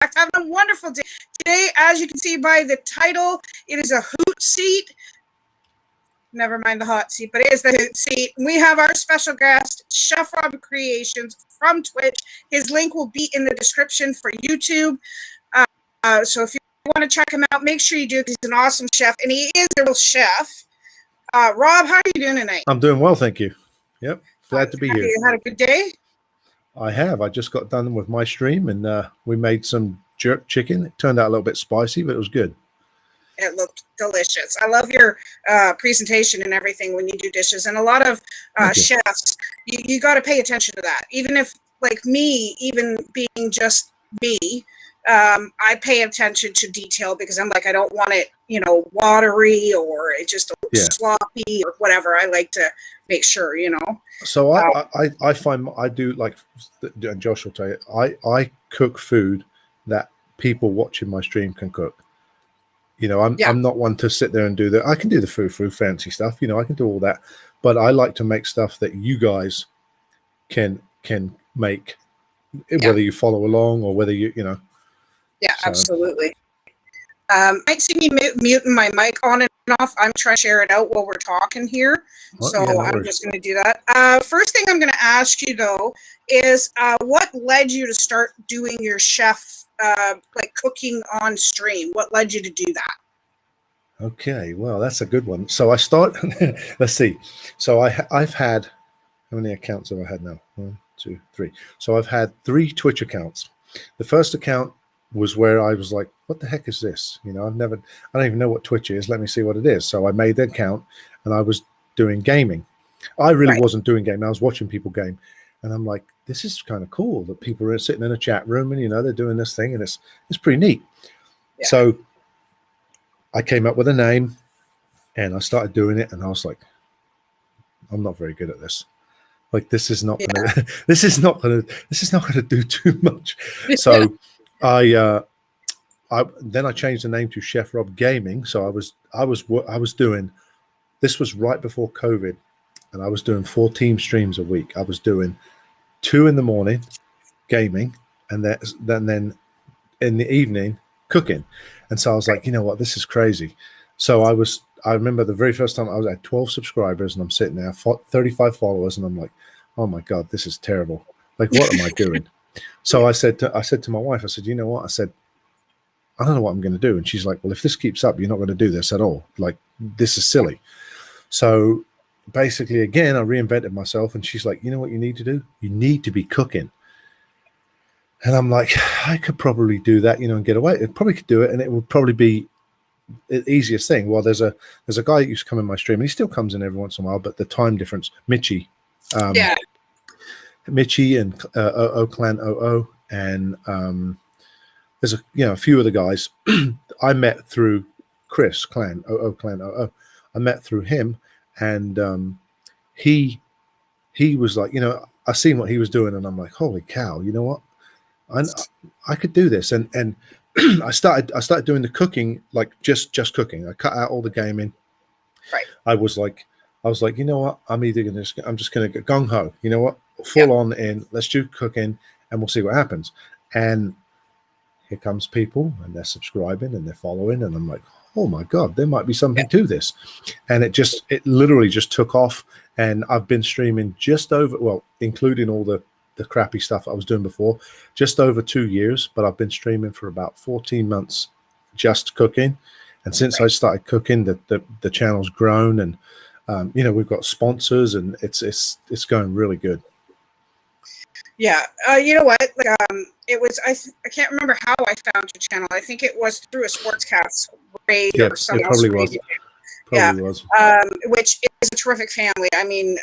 Having a wonderful day. Today, as you can see by the title, it is a Hoot seat. Never mind the hot seat, but it is the Hoot seat. We have our special guest, ChefRobCreations from Twitch. His link will be in the description for YouTube. So if you want to check him out, make sure you do, because he's an awesome chef, and he is a real chef. Rob, how are you doing tonight? I'm doing well, thank you. Yep, glad to be here. You had a good day? I have. I just got done with my stream, and we made some jerk chicken. It turned out a little bit spicy, but it was good. It looked delicious. I love your presentation and everything when you do dishes. And a lot of chefs, you got to pay attention to that. Even if, like me, even being just me, I pay attention to detail, because I'm like, I don't want it, watery or it just sloppy or whatever. I like to make sure, So I find I do, like, and Josh will tell you, I cook food that people watching my stream can cook. I'm not one to sit there and do that. I can do the food fancy stuff. I can do all that, but I like to make stuff that you guys can make, whether you follow along or whether you. Yeah, so. Absolutely. Might see me muting my mic on and off. I'm trying to share it out while we're talking here. So I'm just going to do that. First thing I'm going to ask you, though, is what led you to start doing your chef, like cooking on stream? What led you to do that? Okay, well, that's a good one. So I start, let's see. So I've had, how many accounts have I had now? 1, 2, 3. So I've had 3 Twitch accounts. The first account was where I was like, what the heck is this? I don't even know what Twitch is. Let me see what it is. So I made the account and I was doing gaming. I really wasn't doing gaming. I was watching people game. And I'm like, this is kind of cool that people are sitting in a chat room and, they're doing this thing, and it's pretty neat. Yeah. So I came up with a name and I started doing it, and I was like, I'm not very good at this. Like, this is not gonna, this is not gonna do too much. So then I changed the name to Chef Rob Gaming. So I was doing, this was right before COVID, and I was doing 4 team streams a week. I was doing 2 in the morning gaming, and then in the evening cooking. And so I was like, you know what, this is crazy. So I remember the very first time I was at 12 subscribers, and I'm sitting there, 35 followers, and I'm like, oh my God, this is terrible. Like, what am I doing? So I said to my wife, I said, you know what? I said, I don't know what I'm going to do. And she's like, well, if this keeps up, you're not going to do this at all. Like, this is silly. So basically, again, I reinvented myself, and she's like, you know what you need to do? You need to be cooking. And I'm like, I could probably do that, and get away. It probably could do it, and it would probably be the easiest thing. Well, there's a guy that used to come in my stream, and he still comes in every once in a while, but the time difference, Mitchie. Mitchie and Clan 00, and there's a few other guys I met through Chris Clan 00. I met through him, and he was like, I seen what he was doing, and I'm like, holy cow, you know what? I could do this, and I started doing the cooking, like just cooking. I cut out all the gaming. Right. I was like, you know what? I'm just gonna get gung ho. You know what? Full on in. Let's do cooking, and we'll see what happens. And here comes people, and they're subscribing and they're following, and I'm like, oh my God, there might be something to this. And it literally just took off. And I've been streaming just over, well, including all the crappy stuff I was doing before, just over 2 years, but I've been streaming for about 14 months, just cooking. And since I started cooking, the channel's grown, and we've got sponsors, and it's going really good. Yeah, you know what? Like, it was I can't remember how I found your channel. I think it was through a Sportscast raid or something. It probably was. Was. Which is a terrific family. I mean,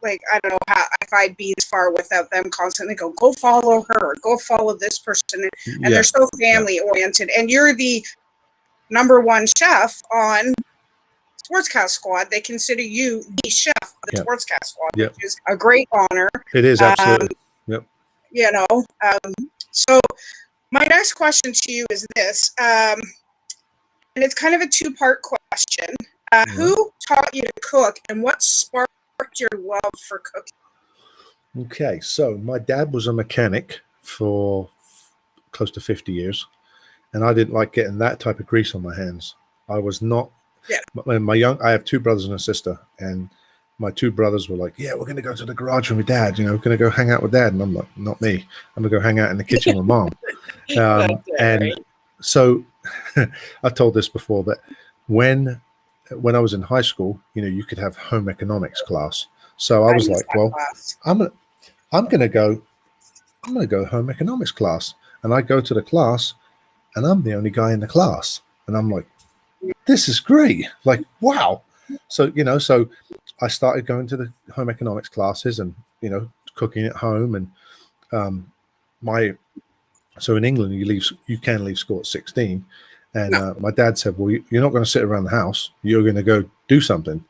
like, I don't know how if I'd be this far without them constantly go follow her, go follow this person, and they're so family oriented. And you're the #1 chef on Sportscast Squad. They consider you the chef of the Sportscast Squad, which is a great honor. It is, absolutely. So my next question to you is this, and it's kind of a 2-part question. Who taught you to cook, and what sparked your love for cooking? Okay, so my dad was a mechanic for close to 50 years, and I didn't like getting that type of grease on my hands. I was not. Yeah. I have two brothers and a sister, and my two brothers were like, "Yeah, we're going to go to the garage with my dad. You know, we're going to go hang out with dad." And I'm like, "Not me. I'm going to go hang out in the kitchen with mom." And so I've told this before, but when I was in high school, you know, you could have home economics class. So I was like, well, I'm going to go home economics class. And I go to the class and I'm the only guy in the class. And I'm like, this is great. Like, wow. So, you know, so I started going to the home economics classes and, you know, cooking at home. And so in England, you can leave school at 16. And my dad said, well, you're not going to sit around the house. You're going to go do something.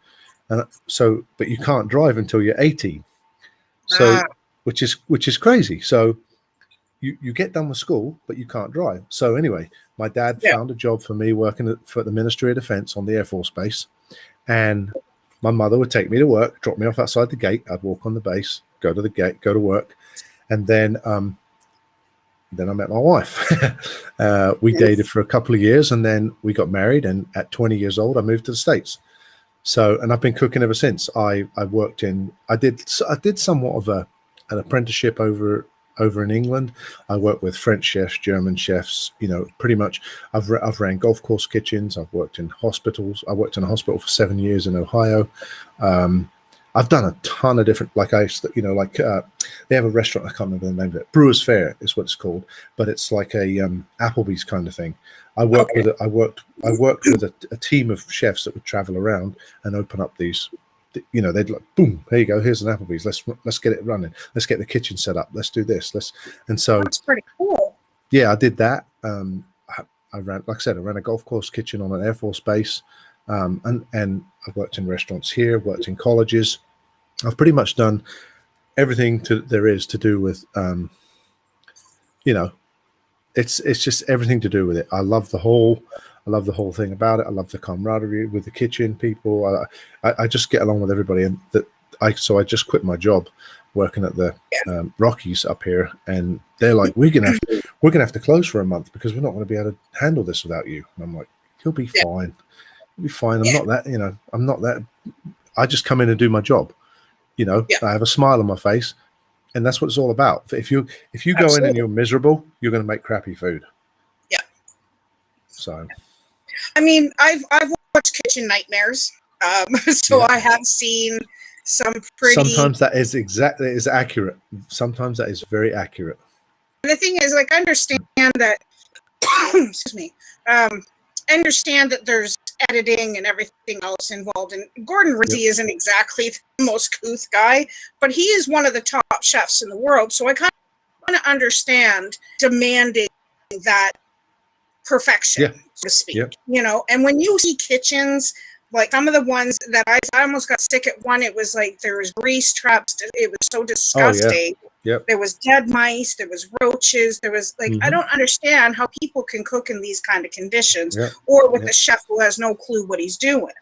And so, but you can't drive until you're 18. So, which is crazy. So you get done with school, but you can't drive. So anyway, my dad found a job for me working for the Ministry of Defense on the Air Force Base. And my mother would take me to work, drop me off outside the gate. I'd walk on the base, go to the gate, go to work. And then I met my wife. We dated for a couple of years and then we got married. And at 20 years old, I moved to the States. So, and I've been cooking ever since. I did somewhat of an apprenticeship over in England. I worked with French chefs, German chefs, you know, pretty much. I've ran golf course kitchens. I've worked in hospitals. I worked in a hospital for 7 years in Ohio. I've done a ton of different, like they have a restaurant, I can't remember the name of it. Brewers Fayre is what it's called, but it's like a Applebee's kind of thing. I worked with a team of chefs that would travel around and open up these, you know, they'd like, boom, here you go, here's an Applebee's. Let's get it running. Let's get the kitchen set up. Let's do this. And so that's pretty cool. Yeah, I did that. I ran, like I said, I ran a golf course kitchen on an Air Force base. And I've worked in restaurants here, worked in colleges. I've pretty much done everything there is to do with, you know, it's just everything to do with it. I love the whole thing about it. I love the camaraderie with the kitchen people. I just get along with everybody, and I just quit my job working at the Rockies up here, and they're like, we're gonna have to close for a month because we're not going to be able to handle this without you. And I'm like, you'll be fine. You'll be fine. I'm not that, you know, I'm not that. I just come in and do my job. You know, I have a smile on my face. And that's what it's all about. If you go in and you're miserable, you're going to make crappy food. Yeah. So, I mean, I've watched Kitchen Nightmares, so I have seen some pretty. Sometimes that is accurate. Sometimes that is very accurate. And the thing is, like, I understand that. Excuse me. Understand that there's editing and everything else involved, and Gordon Ramsay isn't exactly the most couth guy, but he is one of the top chefs in the world, so I kind of understand demanding that perfection, so to speak. You know, and when you see kitchens, like some of the ones that I almost got sick at one, it was like there was grease traps, it was so disgusting. There was dead mice, there was roaches, there was like, I don't understand how people can cook in these kind of conditions, or with a chef who has no clue what he's doing,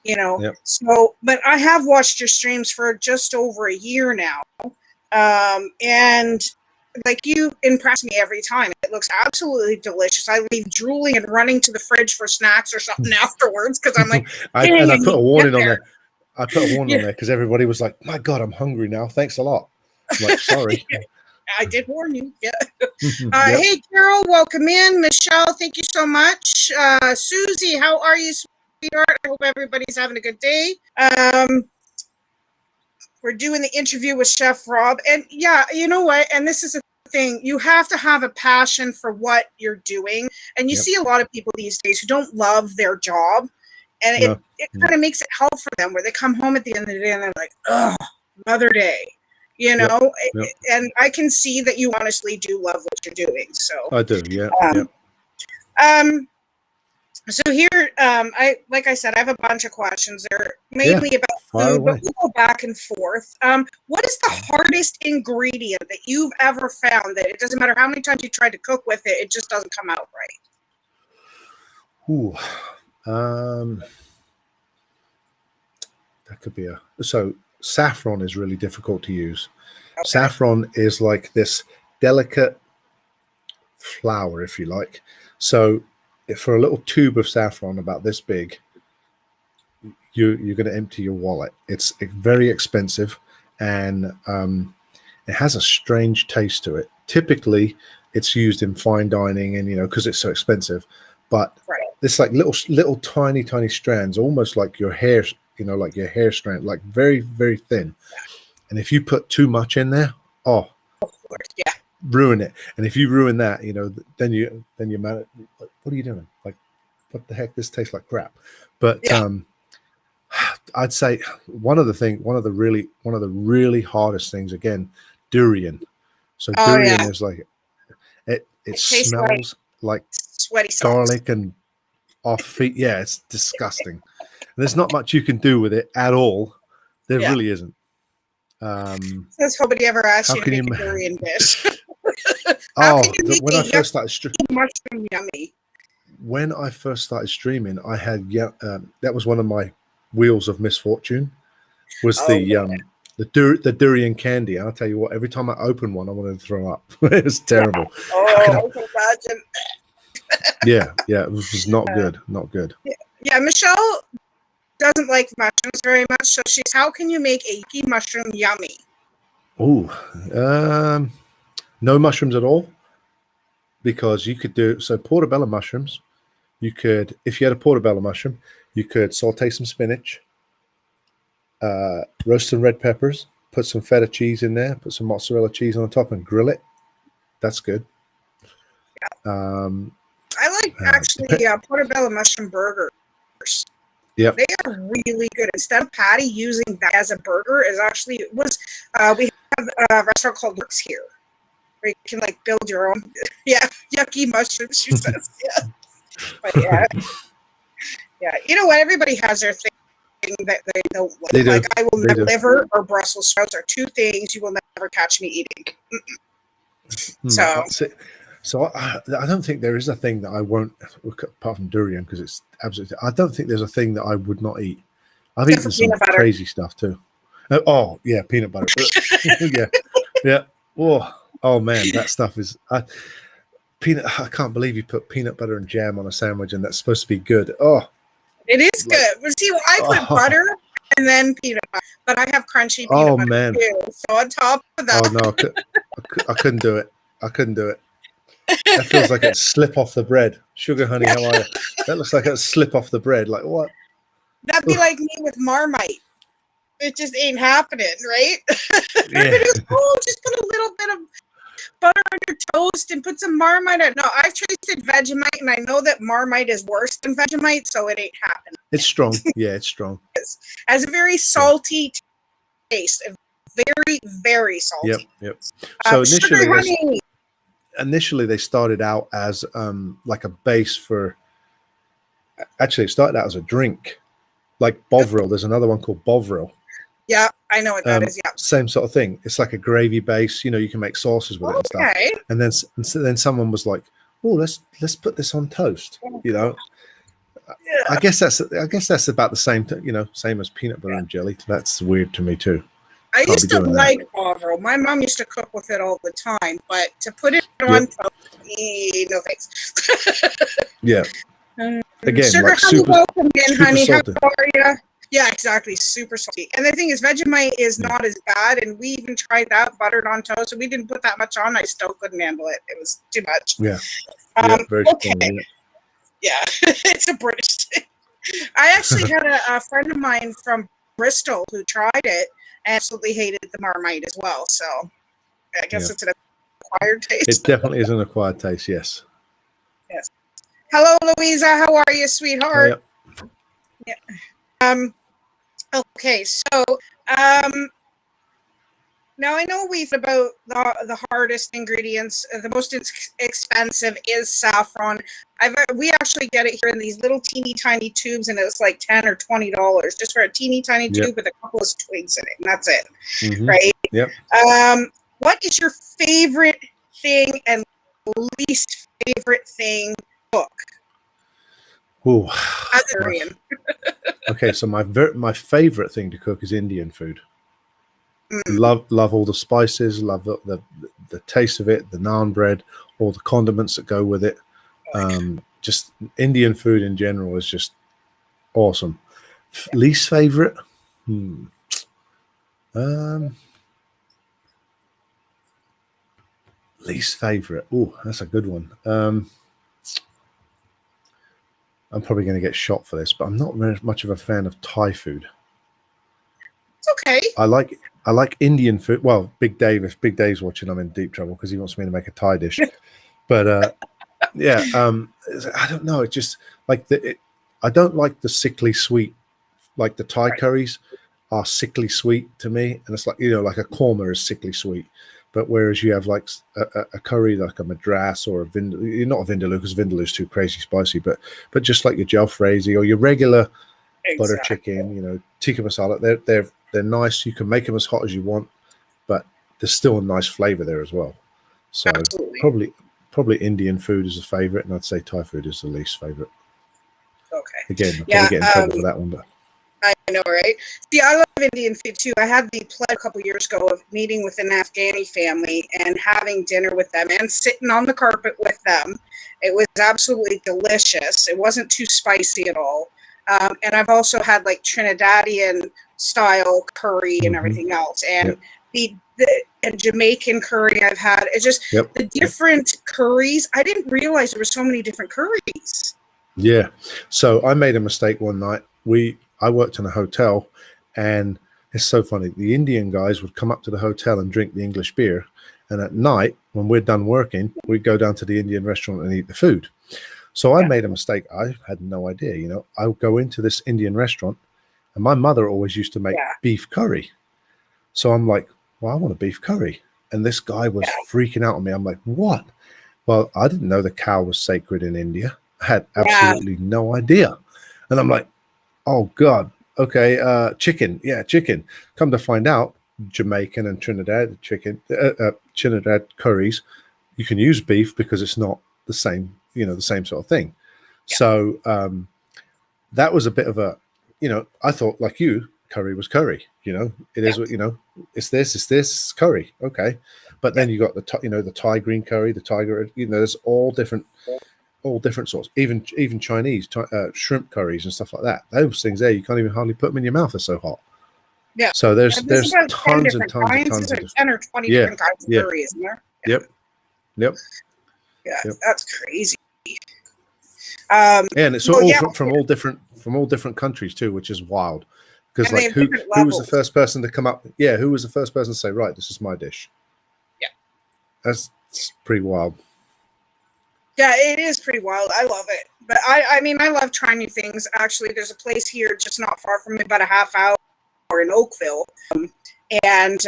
you know. So, but I have watched your streams for just over a year now, and like, you impress me every time. It looks absolutely delicious. I leave drooling and running to the fridge for snacks or something afterwards because I'm like, I put a warning on there. I put a warning on there because everybody was like, my God, I'm hungry now. Thanks a lot. I'm like, sorry. I did warn you. Hey, Carol, welcome in. Michelle, thank you so much. Susie, how are you, sweetheart? I hope everybody's having a good day. We're doing the interview with Chef Rob. And yeah, you know what? And this is a thing. You have to have a passion for what you're doing. And you see a lot of people these days who don't love their job. And it kind of makes it hard for them, where they come home at the end of the day and they're like, oh, another day. You know, and I can see that you honestly do love what you're doing. So I do, So here, like I said, I have a bunch of questions. They're mainly about food, but we'll go back and forth. What is the hardest ingredient that you've ever found that it doesn't matter how many times you tried to cook with it, it just doesn't come out right? Ooh, that could be so. Saffron is really difficult to use. Saffron is like this delicate flour, if you like. So for a little tube of saffron about this big, you're going to empty your wallet. It's very expensive, and it has a strange taste to it. Typically, it's used in fine dining, and because it's so expensive. But it's like little tiny strands, almost like your hair, like your hair strand, like very, very thin. And if you put too much in there, Yeah. ruin it. And if you ruin that, then you're mad at, like, what are you doing? Like, what the heck? This tastes like crap. But I'd say one of the really hardest things, again, durian. So durian is like it smells like sweaty garlic and off feet. Yeah, it's disgusting. And there's not much you can do with it at all. There really isn't. Says nobody ever asked you to make a durian dish. When I first started mushroom yummy. When I first started streaming, I had that was one of my wheels of misfortune. Was the durian candy? I'll tell you what. Every time I opened one, I wanted to throw up. It was terrible. I can imagine. Yeah, it was not good. Not good. Yeah, Michelle doesn't like mushrooms very much, so she's, how can you make a key mushroom yummy? Oh, no mushrooms at all, because you could do portobello mushrooms. You could, if you had a portobello mushroom, you could saute some spinach, roast some red peppers, put some feta cheese in there, put some mozzarella cheese on top, and grill it. That's good. I like portobello mushroom burgers. Yeah, they are really good. Instead of patty, using that as a burger we have a restaurant called Works here, where you can like build your own. Yeah, yucky mushrooms. She says, yeah, but yeah. You know what? Everybody has their thing that they don't like. They do. Like I will never liver or Brussels sprouts are two things you will never catch me eating. So I don't think there is a thing that I won't, apart from durian, because it's absolutely. I don't think there's a thing that I would not eat. I've eaten some crazy stuff too. Oh yeah, peanut butter. yeah. Oh man, that stuff is peanut. I can't believe you put peanut butter and jam on a sandwich, and that's supposed to be good. Oh, it is good. But see, I put butter and then peanut butter, but I have crunchy peanut butter too. So on top of that, oh no, I couldn't do it. I couldn't do it. That feels like it'd slip off the bread. Sugar honey, how are you? That looks like it'd slip off the bread. Like what? That'd be like me with Marmite. It just ain't happening, right? Just put a little bit of butter on your toast and put some Marmite on. No, I've tasted Vegemite, and I know that Marmite is worse than Vegemite, so it ain't happening. It's strong. Yeah, it's strong. It has a very salty taste. Very, very salty. Yep. So initially they started out as like a base for. Actually, it started out as a drink, like Bovril. There's another one called Bovril. Yeah, I know what that is. Yeah, same sort of thing. It's like a gravy base. You can make sauces with it and stuff. And then someone was like, "Oh, let's put this on toast." I guess that's about the same. Same as peanut butter and jelly. That's weird to me too. I used to like Bovril. My mom used to cook with it all the time, but to put it on toast, no thanks. Yeah. Again, sugar, like honey, welcome in, honey. Salty. How are you? Yeah, exactly. Super salty. And the thing is, Vegemite is not as bad, and we even tried that buttered on toast, and we didn't put that much on. I still couldn't handle it. It was too much. Yeah. Very strong, yeah. It's a British thing. I actually had a friend of mine from Bristol who tried it and absolutely hated the Marmite as well. So I guess it's an acquired taste. It definitely is an acquired taste, yes. Yes. Hello, Louisa. How are you, sweetheart? Yeah. Okay, so now I know we've about the hardest ingredients. The most expensive is saffron. We actually get it here in these little teeny tiny tubes, and it's like $10 or $20 just for a teeny tiny tube with a couple of twigs in it, and that's it, right? Yep. What is your favorite thing and least favorite thing to cook? Ooh. Okay, so my favorite thing to cook is Indian food. Love all the spices, love the taste of it, the naan bread, all the condiments that go with it. Just Indian food in general is just awesome. Least favorite? Least favorite. Oh, that's a good one. I'm probably going to get shot for this, but I'm not very much of a fan of Thai food. It's okay. I like Indian food. Well, Big Dave, if Big Dave's watching, I'm in deep trouble because he wants me to make a Thai dish. But yeah, I don't know. It just like I don't like the sickly sweet, like the Thai curries are sickly sweet to me, and it's like, you know, like a korma is sickly sweet. But whereas you have like a curry like a madras or a vindaloo, not a vindaloo because vindaloo's too crazy spicy, but just like your jalfrezi or your regular butter chicken, you know, tikka masala, they're nice. You can make them as hot as you want, but there's still a nice flavor there as well. So probably Indian food is a favorite, and I'd say Thai food is the least favorite. Okay. Again, I'll probably get in trouble for that one, but I know, right? See, I love Indian food too. I had the pleasure a couple years ago of meeting with an Afghani family and having dinner with them and sitting on the carpet with them. It was absolutely delicious. It wasn't too spicy at all. And I've also had like Trinidadian style curry and everything else. And the Jamaican curry I've had. It's just the different curries. I didn't realize there were so many different curries. Yeah. So I made a mistake one night. I worked in a hotel, and it's so funny. The Indian guys would come up to the hotel and drink the English beer. And at night, when we're done working, we'd go down to the Indian restaurant and eat the food. So I made a mistake. I had no idea, you know. I would go into this Indian restaurant, and my mother always used to make beef curry. So I'm like, well, I want a beef curry. And this guy was freaking out on me. I'm like, what? Well, I didn't know the cow was sacred in India. I had absolutely no idea. And I'm like, oh, God. Okay, chicken. Yeah, chicken. Come to find out, Jamaican and Trinidad Trinidad curries, you can use beef because it's not the same, you know, the same sort of thing. So that was a bit of a, you know, I thought like you, curry was curry. You know, it is what, you know, it's this curry. Okay, but then you got the Thai green curry, the tiger. You know, there's all different sorts. Even Chinese shrimp curries and stuff like that. Those things there, you can't even hardly put them in your mouth. They're so hot. Yeah. So there's tons and tons of 10 or 20 different kinds of curry, isn't there? Yep. Yeah, that's crazy. And it's all from all different countries too, which is wild. Because like who was the first person to come up? Yeah, who was the first person to say, right, this is my dish? Yeah. That's pretty wild. Yeah, it is pretty wild. I love it. But I mean, I love trying new things. Actually, there's a place here just not far from me, about a half hour in Oakville. And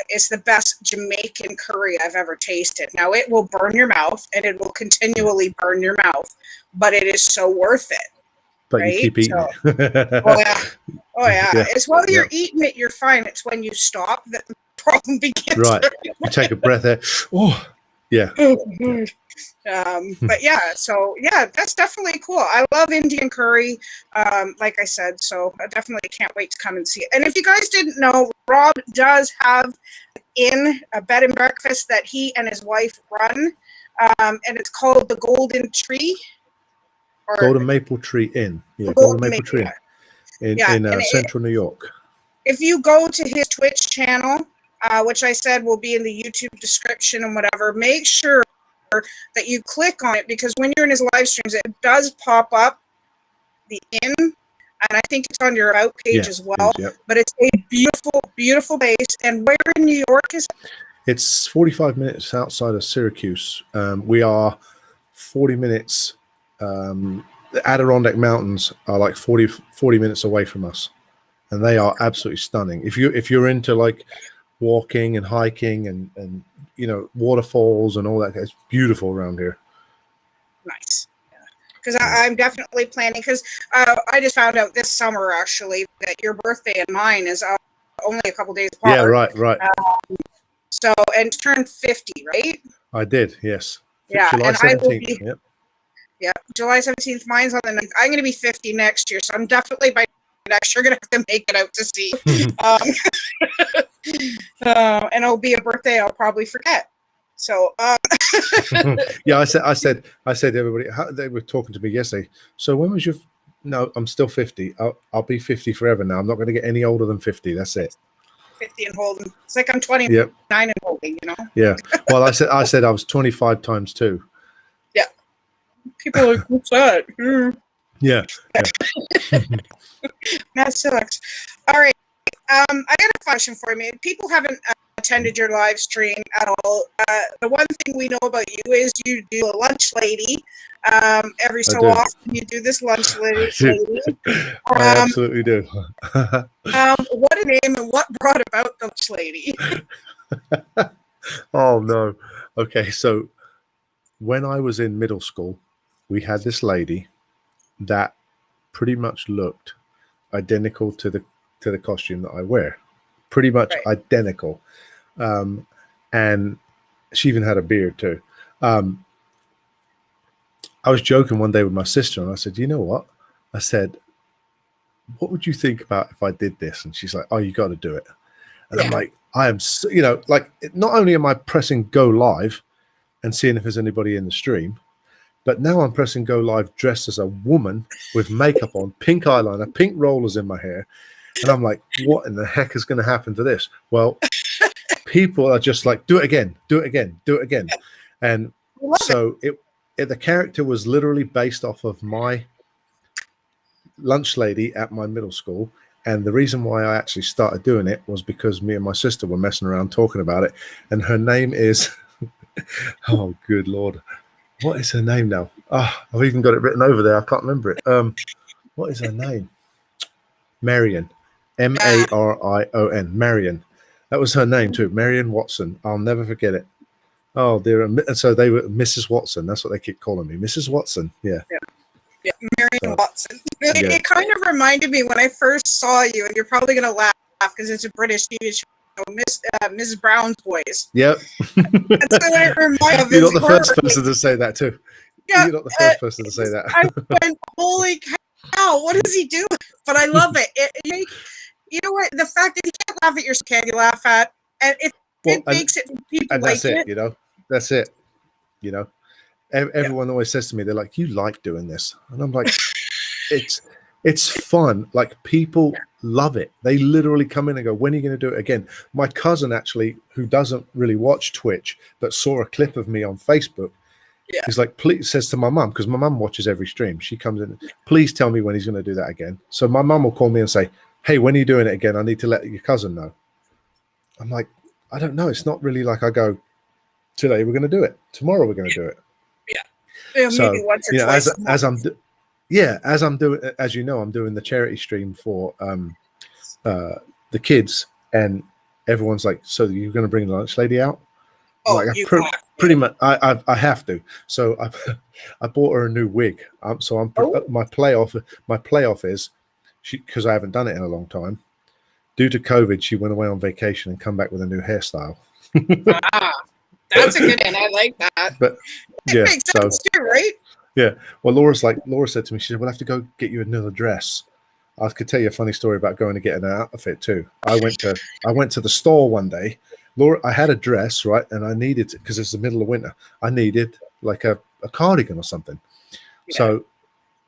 it's the best Jamaican curry I've ever tasted. Now, it will burn your mouth, and it will continually burn your mouth, but it is so worth it. But you keep eating it. Oh, yeah. It's while you're eating it, you're fine. It's when you stop that the problem begins. Right. You take a breath there. Oh, yeah. But yeah, so yeah, that's definitely cool. I love Indian curry, like I said, so I definitely can't wait to come and see it. And if you guys didn't know, Rob does have a bed and breakfast that he and his wife run, and it's called the Golden Tree. Golden Maple Tree Inn. Yeah, Golden Maple Tree in central New York. If you go to his Twitch channel, which I said will be in the YouTube description and whatever, make sure that you click on it, because when you're in his live streams, it does pop up the inn, and I think it's on your about page as well. But it's a beautiful, beautiful place. And where in New York is it? It's 45 minutes outside of Syracuse. We are 40 minutes. The Adirondack Mountains are like 40 minutes away from us, and they are absolutely stunning. If you're into like walking and hiking and you know, waterfalls and all that, it's beautiful around here. Nice. Because I'm definitely planning, because I just found out this summer actually that your birthday and mine is only a couple days apart. Yeah, right. So, and turned 50, right? I did, yes. Yeah, July 17th. July 17th. Mine's on the 9th. I'm going to be 50 next year, so I'm definitely by next year going to have to make it out to see. And it'll be a birthday I'll probably forget. So Yeah, I said to everybody, they were talking to me yesterday. So when was your? No, I'm still 50. I'll be 50 forever now. I'm not going to get any older than 50. That's it. 50 and holding. It's like I'm 29 Yep. and holding, you know? Yeah. Well, I said I was 25 times 2. Yeah. People are like, what's that? Yeah. That sucks. All right. I got a question for you. People haven't attended your live stream at all. The one thing we know about you is you do a lunch lady. Every so often you do this lunch lady. I absolutely do. What a name and what brought about the lunch lady? Oh no. Okay, so when I was in middle school, we had this lady that pretty much looked identical to the costume that I wear. Pretty much identical. And she even had a beard too. I was joking one day with my sister and I said, you know what? I said, what would you think about if I did this? And she's like, oh, you got to do it. And I'm like, I am, so, you know, like, not only am I pressing go live and seeing if there's anybody in the stream, but now I'm pressing go live dressed as a woman with makeup on, pink eyeliner, pink rollers in my hair. And I'm like, what in the heck is going to happen to this? Well, people are just like, do it again, do it again, do it again. And so the character was literally based off of my lunch lady at my middle school. And the reason why I actually started doing it was because me and my sister were messing around talking about it. And her name is, oh, good Lord. What is her name now? Oh, I've even got it written over there. I can't remember it. What is her name? Marion. Marion. Marion. That was her name too. Marion Watson. I'll never forget it. Oh, dear. And so they were Mrs. Watson. That's what they keep calling me. Mrs. Watson. Yeah. Yeah, Marion Watson. It kind of reminded me when I first saw you, and you're probably going to laugh because it's a British TV show, Mrs. Brown's Boys. Yep. That's what it reminded me of. You're not the first person to say that too. Yeah, you're not the first person to say that. I went, holy cow, what is he doing? But I love it. You know what? The fact that you can't laugh at your can you laugh at, and it makes it people and that's like it. You know, that's it. You know, everyone always says to me, they're like, "You like doing this," and I'm like, "It's fun. Like people love it. They literally come in and go, when are you going to do it again?" My cousin actually, who doesn't really watch Twitch, but saw a clip of me on Facebook. Yeah. He's like, please, says to my mum, because my mum watches every stream. She comes in, please tell me when he's going to do that again. So my mum will call me and say, hey, when are you doing it again? I need to let your cousin know. I'm like, I don't know. It's not really like I go, today we're going to do it. Tomorrow we're going to do it. Yeah. So, maybe once or twice. As I'm doing, as you know, I'm doing the charity stream for the kids, and everyone's like, so you're going to bring the lunch lady out? Oh, like pretty much, I have to. So I bought her a new wig. So my playoff is because I haven't done it in a long time. Due to COVID, she went away on vacation and come back with a new hairstyle. That's a good one. I like that. But it makes sense too, right? Yeah. Well, Laura said to me, she said, we'll have to go get you another dress. I could tell you a funny story about going to get an outfit too. I went to the store one day. Laura, I had a dress, right? And I needed, because it's the middle of winter, I needed like a cardigan or something. Yeah. So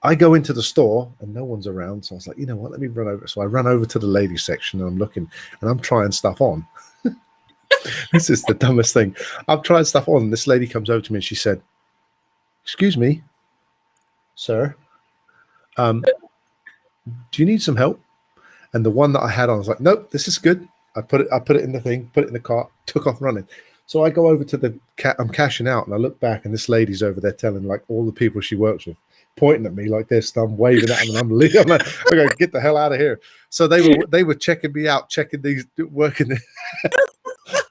I go into the store and no one's around. So I was like, you know what, let me run over. So I run over to the ladies section and I'm looking and I'm trying stuff on. This is the dumbest thing. I'm trying stuff on. And this lady comes over to me and she said, excuse me, sir, do you need some help? And the one that I had on, I was like, nope, this is good. I put it in the thing, put it in the cart, took off running. So I go over to I'm cashing out and I look back and this lady's over there telling like all the people she works with, pointing at me like this. And I'm waving at them and I'm leaving. I'm like, okay, get the hell out of here. So they were checking me out, checking these, working.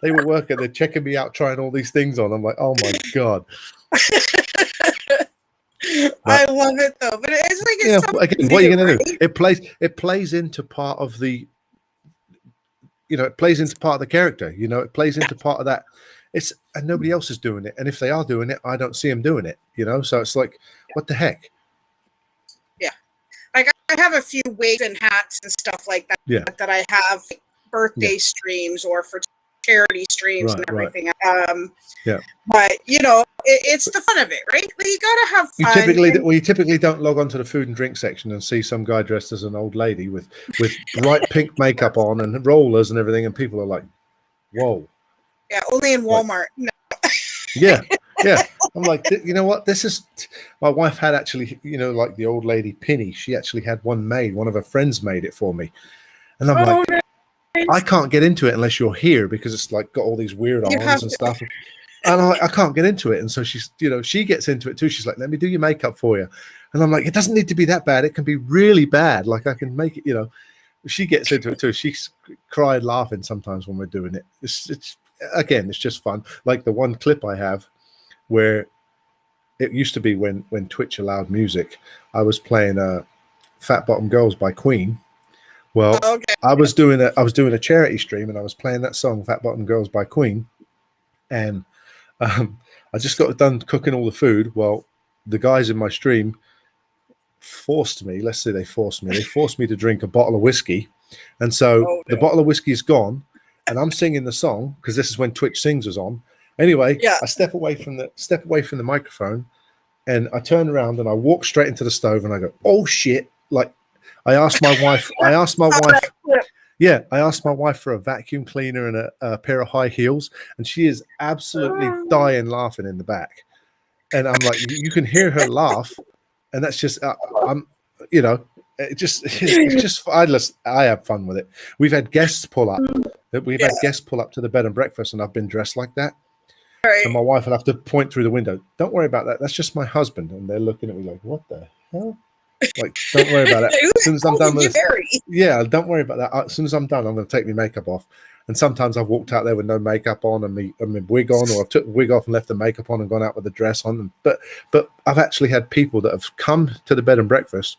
They were working, they're checking me out, trying all these things on. I'm like, oh my God. I love it though. But it's like again, what are you gonna do? It plays into part of the, you know, it plays into part of the character, you know, it plays into part of that. And nobody else is doing it. And if they are doing it, I don't see them doing it, you know? So it's like, what the heck? Yeah. Like I have a few wigs and hats and stuff like that, that I have birthday streams or for charity streams and Right. everything. Yeah. But it's the fun of it, right? Like, you gotta have You fun. typically don't log onto the food and drink section and see some guy dressed as an old lady with bright pink makeup on and rollers and everything, and people are like, "Whoa!" Yeah, only in Like, Walmart. No. yeah, yeah. I'm like, you know what? This is. My wife had actually, like the old lady Pinny. She actually had one made. One of her friends made it for me, and I'm like, Nice. I can't get into it unless you're here because it's like got all these weird You arms have and to. stuff. And I can't get into it. And so she's, she gets into it too. She's like, let me do your makeup for you. And I'm like, it doesn't need to be that bad. It can be really bad. Like I can make it, she gets into it too. She's cried laughing sometimes when we're doing it. It's just fun. Like the one clip I have where it used to be when Twitch allowed music, I was playing Fat Bottom Girls by Queen. Well, Okay. I was doing a charity stream and I was playing that song Fat Bottom Girls by Queen. And I just got done cooking all the food. Well, the guys in my stream forced me to drink a bottle of whiskey. And so the bottle of whiskey is gone and I'm singing the song because this is when Twitch Sings was on. Anyway, Yeah. I step away from the microphone and I turn around and I walk straight into the stove and I go, oh shit. Like I asked my wife, yeah, I asked my wife for a vacuum cleaner and a pair of high heels, and she is absolutely dying laughing in the back. And I'm like, you can hear her laugh, and that's just, it's just, I have fun with it. We've had guests pull up. Had guests pull up to the bed and breakfast, and I've been dressed like that. Right. And my wife will have to point through the window. Don't worry about that. That's just my husband. And they're looking at me like, what the hell? Like, don't worry about it. As soon as I'm done with this, yeah, don't worry about that. As soon as I'm done, I'm going to take my makeup off. And sometimes I've walked out there with no makeup on and my wig on, or I've took the wig off and left the makeup on and gone out with the dress on. But I've actually had people that have come to the bed and breakfast,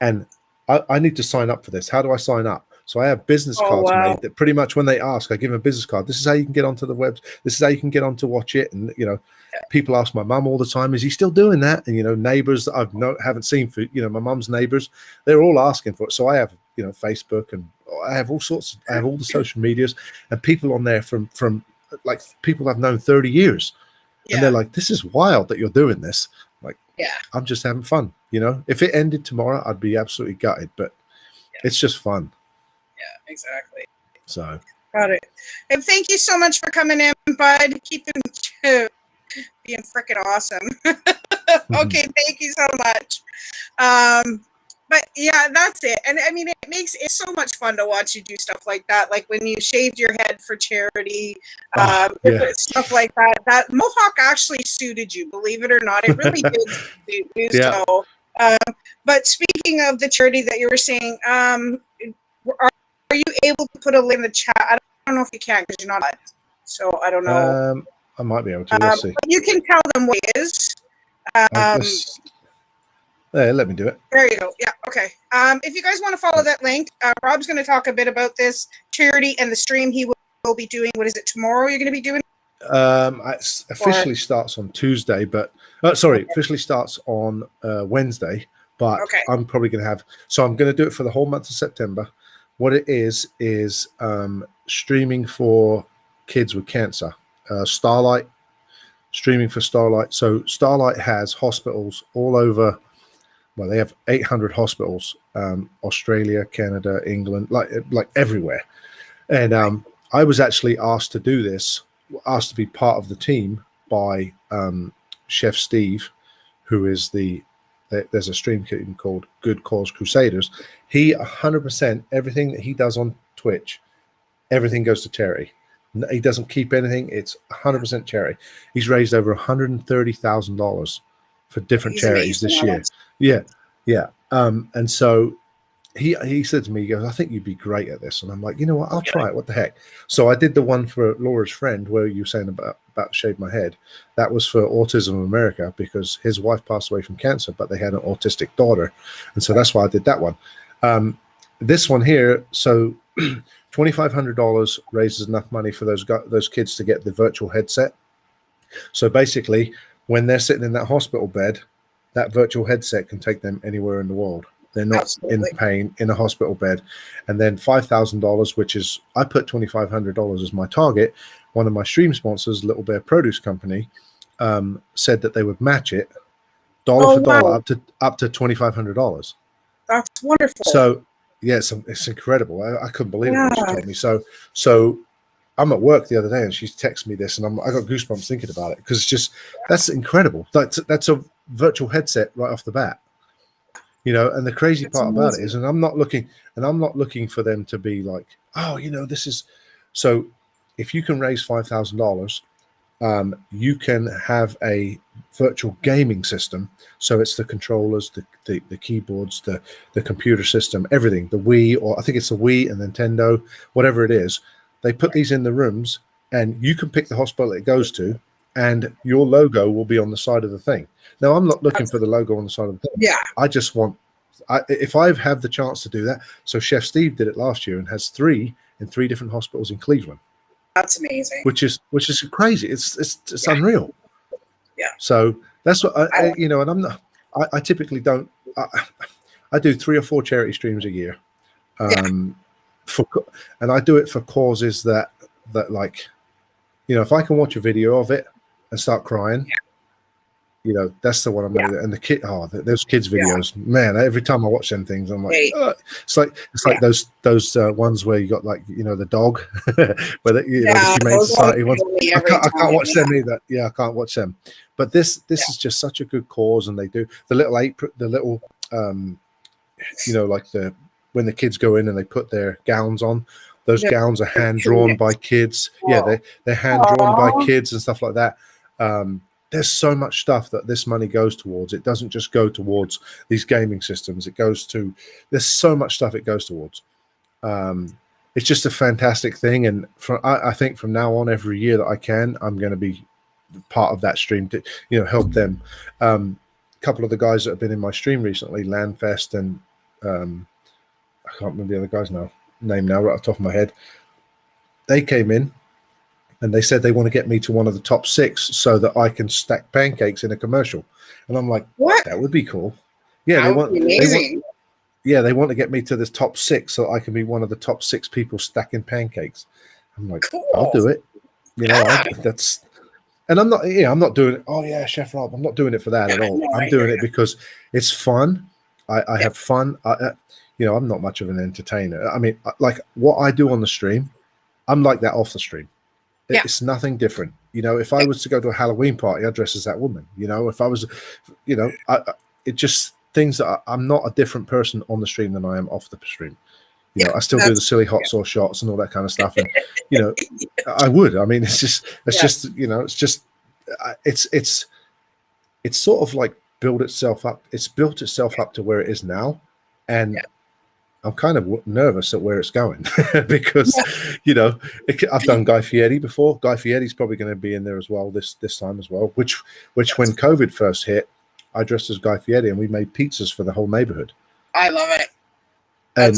and I need to sign up for this. How do I sign up? So I have business cards made that pretty much when they ask, I give them a business card. This is how you can get onto the web. This is how you can get on to watch it. And, people ask my mum all the time, is he still doing that? And, neighbors that haven't seen for, my mum's neighbors, they're all asking for it. So I have, Facebook, and I have all the social medias and people on there from like people I've known 30 years. Yeah. And they're like, this is wild that you're doing this. Like, yeah, I'm just having fun. If it ended tomorrow, I'd be absolutely gutted, but it's just fun. Yeah, exactly. So got it. And thank you so much for coming in, bud. Keeping being freaking awesome. Okay, thank you so much. But yeah, that's it. And I mean, it's so much fun to watch you do stuff like that. Like when you shaved your head for charity, stuff like that. That mohawk actually suited you, believe it or not. It really did suit you. Yeah. So, but speaking of the charity that you were saying, are you able to put a link in the chat? I don't know if you can because you're not live. So I don't know. I might be able to. Let's see. You can tell them what it is. Let me do it. There you go. Yeah. Okay. If you guys want to follow that link, Rob's going to talk a bit about this charity and the stream he will be doing. What is it, tomorrow you're going to be doing? It officially starts on Tuesday, but officially starts on Wednesday, but I'm probably going to have, so I'm going to do it for the whole month of September. What it is streaming for kids with cancer, Starlight, streaming for Starlight. So Starlight has hospitals all over. Well, they have 800 hospitals, Australia, Canada, England, like everywhere. And I was actually asked to do this, asked to be part of the team by Chef Steve, who is there's a stream team called Good Cause Crusaders. He 100%, everything that he does on Twitch, everything goes to charity. He doesn't keep anything. It's 100% charity. He's raised over $130,000 for different charities this year. Yeah. And so he said to me, he goes, I think you'd be great at this. And I'm like, you know what? I'll try it. What the heck? So I did the one for Laura's friend where you were saying about shave my head. That was for Autism America because his wife passed away from cancer, but they had an autistic daughter. And so that's why I did that one. This one here, so $2,500 raises enough money for those kids to get the virtual headset. So basically, when they're sitting in that hospital bed, that virtual headset can take them anywhere in the world. They're not Absolutely. in pain in a hospital bed. And then $5,000, which is, I put $2,500 as my target. One of my stream sponsors, Little Bear Produce Company, said that they would match it dollar Oh, for dollar wow. up to $2,500. That's wonderful. So yeah, it's incredible. I couldn't believe it when she Yeah. told me. So I'm at work the other day and she texted me this, and I got goosebumps thinking about it, because it's just, that's incredible. That's a virtual headset right off the bat. And the crazy It's part about it amazing. is, and I'm not looking for them to be like, oh, this is, so if you can raise $5,000, you can have a virtual gaming system. So it's the controllers, the keyboards, the computer system, everything, the Wii, or I think it's the Wii and Nintendo, whatever it is. They put these in the rooms, and you can pick the hospital it goes to, and your logo will be on the side of the thing. Now, I'm not looking for the logo on the side of the thing. Yeah. I just want, if I have the chance to do that. So Chef Steve did it last year and has 3 in 3 different hospitals in Cleveland. That's amazing. Which is crazy. It's unreal. Yeah. So that's what and I'm not. I typically don't. I do 3 or 4 charity streams a year, and I do it for causes that like, if I can watch a video of it and start crying, that's the one I'm going to do. And the kid, those kids videos, man, every time I watch them things, I'm like, it's like those ones where you got like, the dog, where the Humane Society ones. I can't watch them either. Yeah, I can't watch them. But this is just such a good cause, and they do the little like when the kids go in and they put their gowns on. Those gowns are hand drawn by kids. Yeah, they're hand drawn by kids and stuff like that. There's so much stuff that this money goes towards. It doesn't just go towards these gaming systems. There's so much stuff it goes towards. It's just a fantastic thing. And I think from now on, every year that I can, I'm going to be part of that stream to, help them. A couple of the guys that have been in my stream recently, Landfest and I can't remember the other guy's name now, right off the top of my head. They came in, and they said they want to get me to one of the top 6 so that I can stack pancakes in a commercial. And I'm like, what? That would be cool. Yeah, that would be amazing. They want to get me to this top 6 so I can be one of the top 6 people stacking pancakes. I'm like, cool. I'll do it. And I'm not, I'm not doing it. Oh yeah, Chef Rob. I'm not doing it for that at all. I'm doing it because it's fun. I have fun. I'm not much of an entertainer. I mean, like what I do on the stream, I'm like that off the stream. It's nothing different. If I was to go to a Halloween party, I'd dress as that woman. If I was, it just things that I'm not a different person on the stream than I am off the stream. I still do the silly hot sauce shots and all that kind of stuff. And, I would. I mean, it's sort of like built itself up. It's built itself up to where it is now. And I'm kind of nervous at where it's going because, I've done Guy Fieri before. Guy Fieri's probably going to be in there as well this time as well, which when COVID first hit, I dressed as Guy Fieri and we made pizzas for the whole neighborhood. I love it. And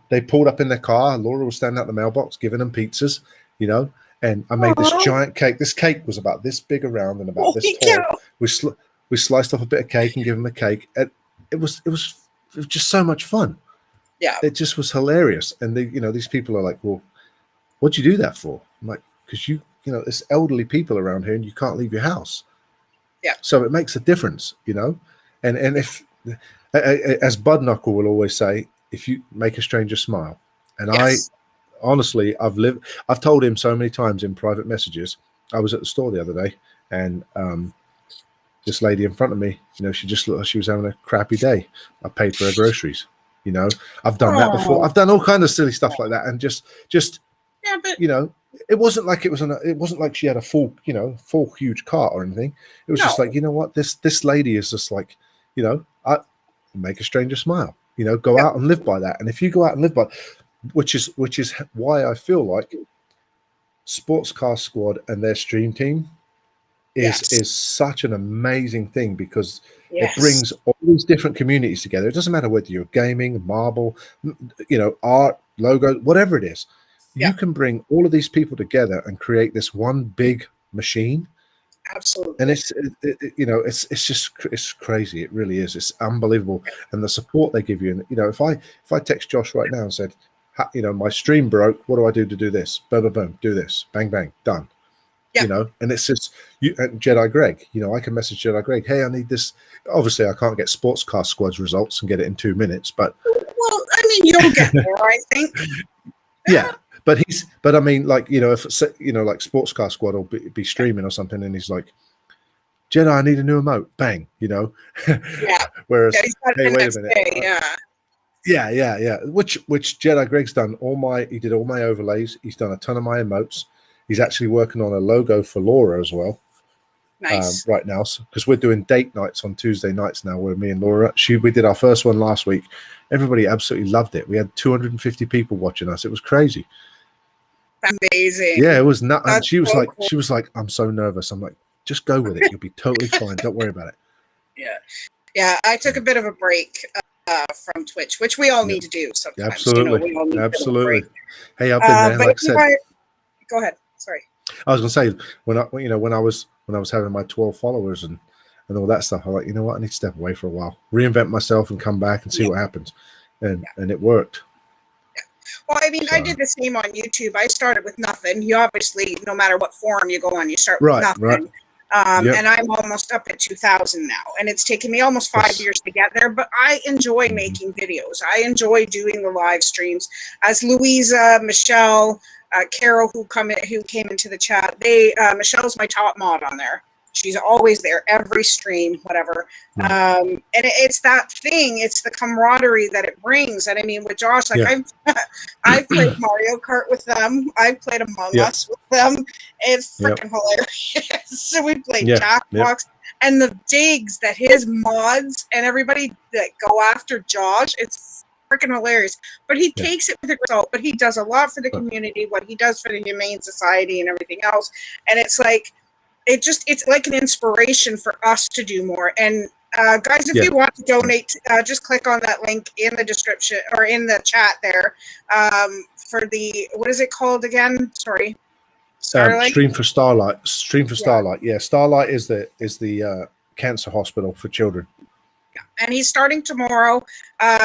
they pulled up in their car. Laura was standing at the mailbox giving them pizzas, and I made this giant cake. This cake was about this big around and about this tall. We sliced off a bit of cake and gave them a cake. And it was just so much fun. Yeah, it just was hilarious. And these people are like, well, what'd you do that for? I'm like, because there's elderly people around here and you can't leave your house. Yeah. So it makes a difference, and if, as Bud Knuckle will always say, if you make a stranger smile. And I honestly, I've told him so many times in private messages. I was at the store the other day, and this lady in front of me, she just looked like she was having a crappy day. I paid for her groceries. I've done that before. I've done all kinds of silly stuff like that, and just it wasn't like it wasn't like she had a full huge cart or anything. It was just like, what, this lady is just like, I make a stranger smile. Go out and live by that. And if you go out and live by, which is why I feel like Sportscast Squad and their stream team is such an amazing thing, because it brings all these different communities together. It doesn't matter whether you're gaming, marble, art, logo, whatever it is. You can bring all of these people together and create this one big machine Absolutely. And it's just it's crazy. It really is. It's unbelievable, and the support they give you. And if I text Josh right now and said, my stream broke, what do I do to do this? Boom, boom, boom, do this, bang, bang, done. Yeah. And it's just Jedi Greg. I can message Jedi Greg, hey, I need this. Obviously, I can't get Sportscast Squad's results and get it in 2 minutes, but you'll get there, I think. Yeah. But I mean, like, if like Sportscast Squad will be streaming or something, and he's like, Jedi, I need a new emote, bang, Yeah. Whereas, He's got hey, the wait next a minute, day, yeah. Which Jedi Greg's done he did all my overlays. He's done a ton of my emotes. He's actually working on a logo for Laura as well. Nice. Right now, because we're doing date nights on Tuesday nights now with me and Laura. We did our first one last week. Everybody absolutely loved it. We had 250 people watching us. It was crazy. Amazing. Yeah, it was nuts. And she was cool. like, I'm so nervous. I'm like, just go with it. You'll be totally fine. Don't worry about it. Yeah. I took a bit of a break from Twitch, which we all need to do sometimes. Absolutely. We all need Absolutely. Hey, I've been there. But like I said, go ahead. Sorry. I was gonna say when I was having my 12 followers and all that stuff, I'm like, you know what? I need to step away for a while, reinvent myself, and come back and see what happens. And it worked. Well, I did the same on YouTube. I started with nothing. You obviously, no matter what forum you go on, you start with nothing. Right. And I'm almost up at 2,000 now, and it's taken me almost 5 years to get there. But I enjoy making videos. I enjoy doing the live streams. As Louisa, Michelle, Carol, who came into the chat, Michelle's my top mod on there. She's always there, every stream, whatever. And it's that thing. It's the camaraderie that it brings. And I mean, with Josh, I've played Mario Kart with them. I've played Among Us with them. It's freaking hilarious. So we played Jackbox. And the digs that his mods and everybody that go after Josh, it's freaking hilarious. But he takes it with a result. But he does a lot for the community, what he does for the Humane Society and everything else. And it's like, it's like an inspiration for us to do more. And guys, if you want to donate, just click on that link in the description or in the chat there for the, what is it called again? Sorry. Stream for Starlight. Starlight. Yeah, Starlight is the cancer hospital for children. And he's starting tomorrow.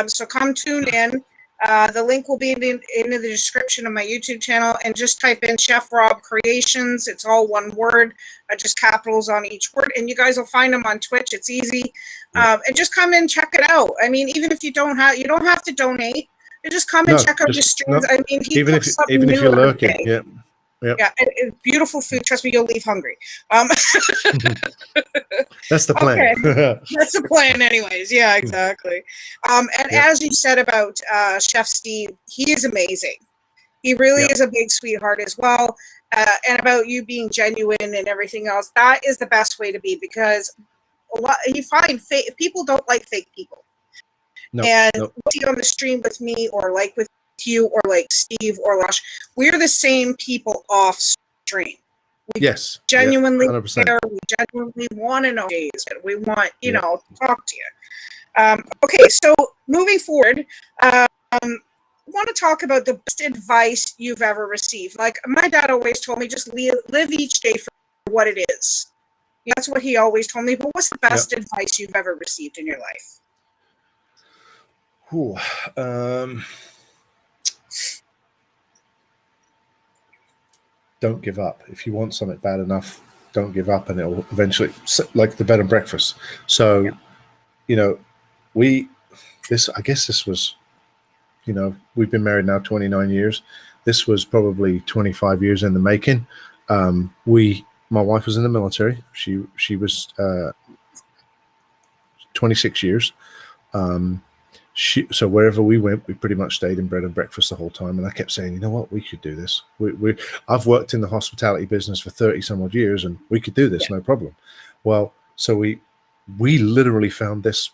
So come tune in. The link will be in the description of my YouTube channel, and just type in ChefRobCreations. It's all one word, just capitals on each word, and you guys will find him on Twitch. It's easy, and just come in, check it out. I mean, even if you don't have to donate. You just come and check out his streams. I mean, even if you're lurking, and beautiful food. Trust me, you'll leave hungry. That's the plan. Okay. That's the plan, anyways. Yeah, exactly. As you said about Chef Steve, he is amazing. He really is a big sweetheart as well. And about you being genuine and everything else, that is the best way to be, because you find people don't like fake people. What you on the stream with me, or like with you, or like Steve or Lush, we're the same people off stream. We genuinely care. We genuinely want to know days. We want, to talk to you. Okay, so moving forward, I want to talk about the best advice you've ever received. Like, my dad always told me, just live each day for what it is. That's what he always told me. But what's the best advice you've ever received in your life? Don't give up. If you want something bad enough, don't give up, and it'll eventually, like the bed and breakfast. So, I guess this was, we've been married now 29 years. This was probably 25 years in the making. My wife was in the military. She was 26 years. So wherever we went, we pretty much stayed in bed and breakfast the whole time. And I kept saying, you know what, we could do this. I've worked in the hospitality business for 30 some odd years, and we could do this, no problem. Well, so we literally found this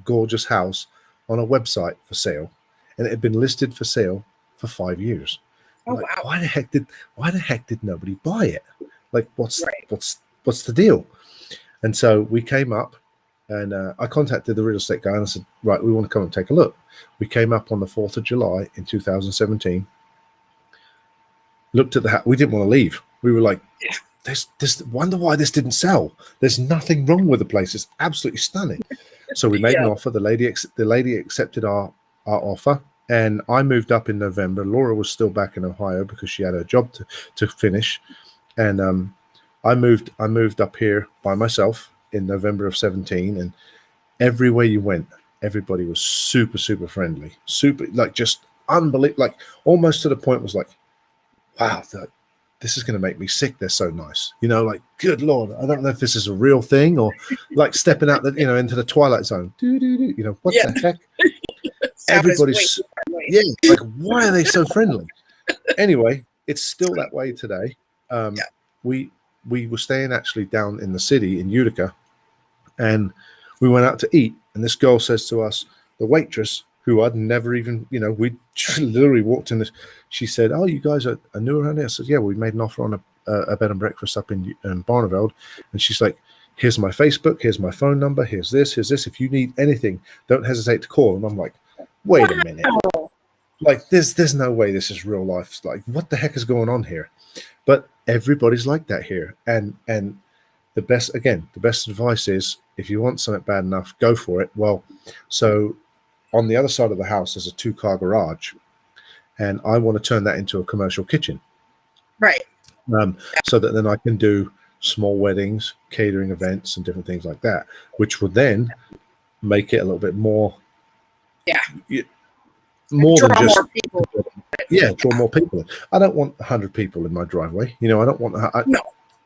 gorgeous house on a website for sale, and it had been listed for sale for 5 years. Oh, like, wow. Why the heck did nobody buy it? Like, what's the deal? And so we came up, and I contacted the real estate guy, and I said, right, we want to come and take a look. We came up on the 4th of July in 2017, looked at the house. We didn't want to leave. We were like, this wonder why this didn't sell. There's nothing wrong with the place. It's absolutely stunning. So we made an offer. The lady accepted our offer, and I moved up in November. Laura was still back in Ohio because she had her job to finish, and I moved up here by myself in November of 17, and everywhere you went, everybody was super, super friendly, super, like, just unbelievable, like almost to the point was like, wow, this is going to make me sick. They're so nice, like, good Lord, I don't know if this is a real thing or like stepping out into the Twilight Zone. What the heck? Everybody's like, why are they so friendly? Anyway, it's still that way today. We were staying actually down in the city in Utica, and we went out to eat, and this girl says to us, the waitress, who I'd never even, we literally walked in this, she said, oh, you guys are new around here? I said, yeah, we made an offer on a bed and breakfast up in Barneveld. And she's like, here's my Facebook, here's my phone number, here's this. If you need anything, don't hesitate to call. And I'm like, wait a minute. Like, there's no way this is real life. It's like, what the heck is going on here? But everybody's like that here. And the best advice is, if you want something bad enough, go for it. Well, so on the other side of the house, there's a 2-car garage, and I want to turn that into a commercial kitchen. Right. So that then I can do small weddings, catering events, and different things like that, which would then make it a little bit more. Yeah. More than just more people. Yeah, draw more people in. I don't want 100 people in my driveway. I don't want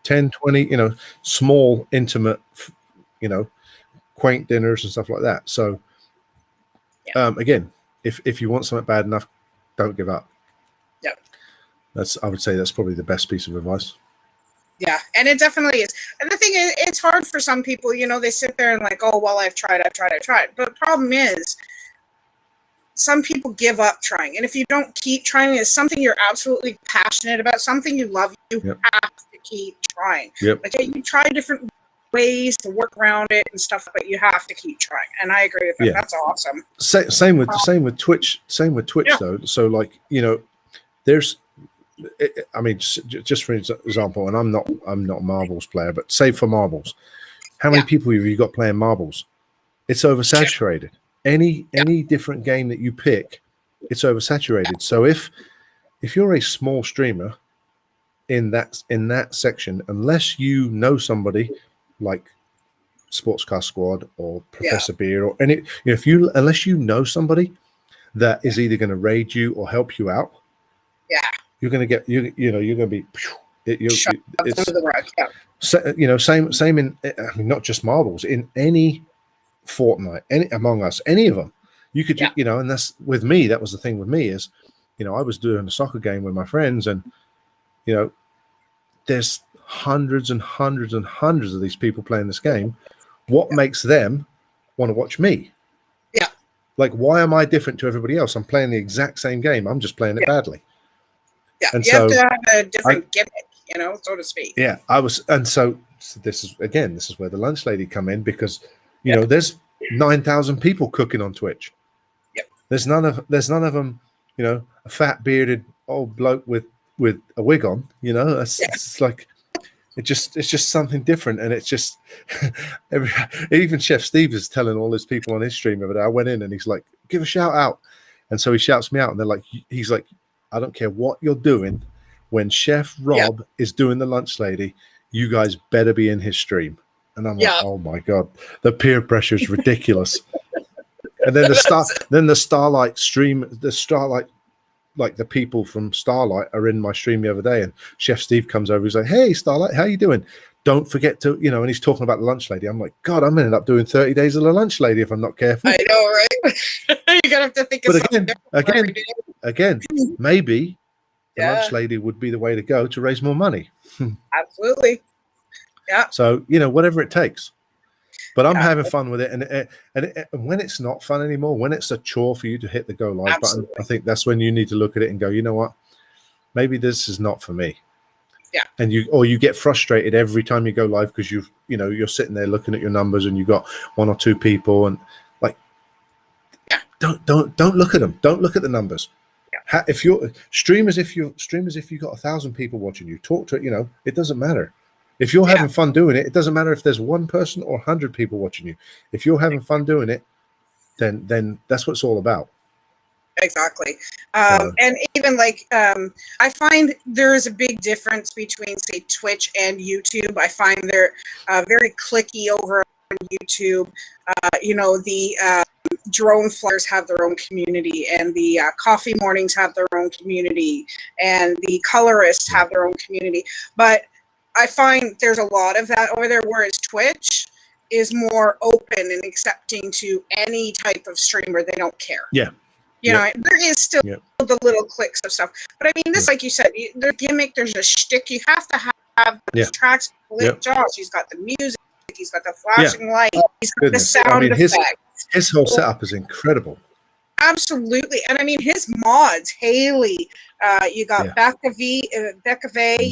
10, 20, small, intimate, quaint dinners and stuff like that. So, again, if you want something bad enough, don't give up. Yeah. I would say that's probably the best piece of advice. Yeah, and it definitely is. And the thing is, it's hard for some people, they sit there and like, oh, well, I've tried. But the problem is, some people give up trying. And if you don't keep trying, it's something you're absolutely passionate about, something you love, you have to keep trying. Yep. Like, you try different ways to work around it and stuff, but you have to keep trying. And I agree with that. Yeah. That's awesome. Same with Twitch. Though. So, like, there's, I mean, just for example, and I'm not a marbles player, but say for marbles, how many people have you got playing marbles? It's oversaturated. Any different game that you pick, it's oversaturated. So if you're a small streamer in that section, unless you know somebody like Sportscar Squad or Professor Beard or any, unless you know somebody that is either going to raid you or help you out, you're going to get you're going to be it's same in, I mean, not just marbles, in any Fortnite, any Among Us, any of them, you could and that's with me. That was the thing with me is, I was doing a soccer game with my friends, and there's hundreds and hundreds and hundreds of these people playing this game. What makes them want to watch me? Yeah, like, why am I different to everybody else? I'm playing the exact same game. I'm just playing it badly. Yeah, and you have to have a different gimmick, so to speak. Yeah, so this is where the lunch lady come in, because there's 9,000 people cooking on Twitch. Yep. There's none of them, a fat bearded old bloke with a wig on. It's like it's just something different, and it's just even Chef Steve is telling all his people on his stream over there. I went in and he's like, give a shout out, and so he shouts me out, and they're like, he's like, I don't care what you're doing, when Chef Rob is doing the lunch lady, you guys better be in his stream. And I'm like, oh my God, the peer pressure is ridiculous. And then the Starlight stream, like the people from Starlight are in my stream the other day, and Chef Steve comes over. He's like, hey, Starlight, how you doing? Don't forget to, and he's talking about the lunch lady. I'm like, God, I'm ended up doing 30 days of the lunch lady if I'm not careful. I know, right? You're gonna have to think of something again, maybe the lunch lady would be the way to go to raise more money. Absolutely. Yeah. So, whatever it takes. But I'm having fun with it. And when it's not fun anymore, when it's a chore for you to hit the go live button, I think that's when you need to look at it and go, you know what? Maybe this is not for me. Yeah. And you get frustrated every time you go live because you're sitting there looking at your numbers and you've got 1 or 2 people, and like, don't look at them. Don't look at the numbers. If you're streamers, if you got 1,000 people watching you, talk to it. It doesn't matter. If you're having fun doing it, it doesn't matter if there's one person or 100 people watching you. If you're having fun doing it, then that's what it's all about. Exactly. And even like, I find there is a big difference between, say, Twitch and YouTube. I find they're very clicky over on YouTube. You know, the drone flyers have their own community, and the coffee mornings have their own community, and the colorists have their own community. But I find there's a lot of that over there, whereas Twitch is more open and accepting to any type of streamer. They don't care. Yeah. You know, there is still the little clicks of stuff. But I mean, this, like you said, there's a gimmick, there's a shtick. You have to have the tracks. Josh, he's got the music, he's got the flashing light, he's got the sound effect. His whole setup is incredible. Absolutely. And I mean, his mods, Haley, you got Becca V,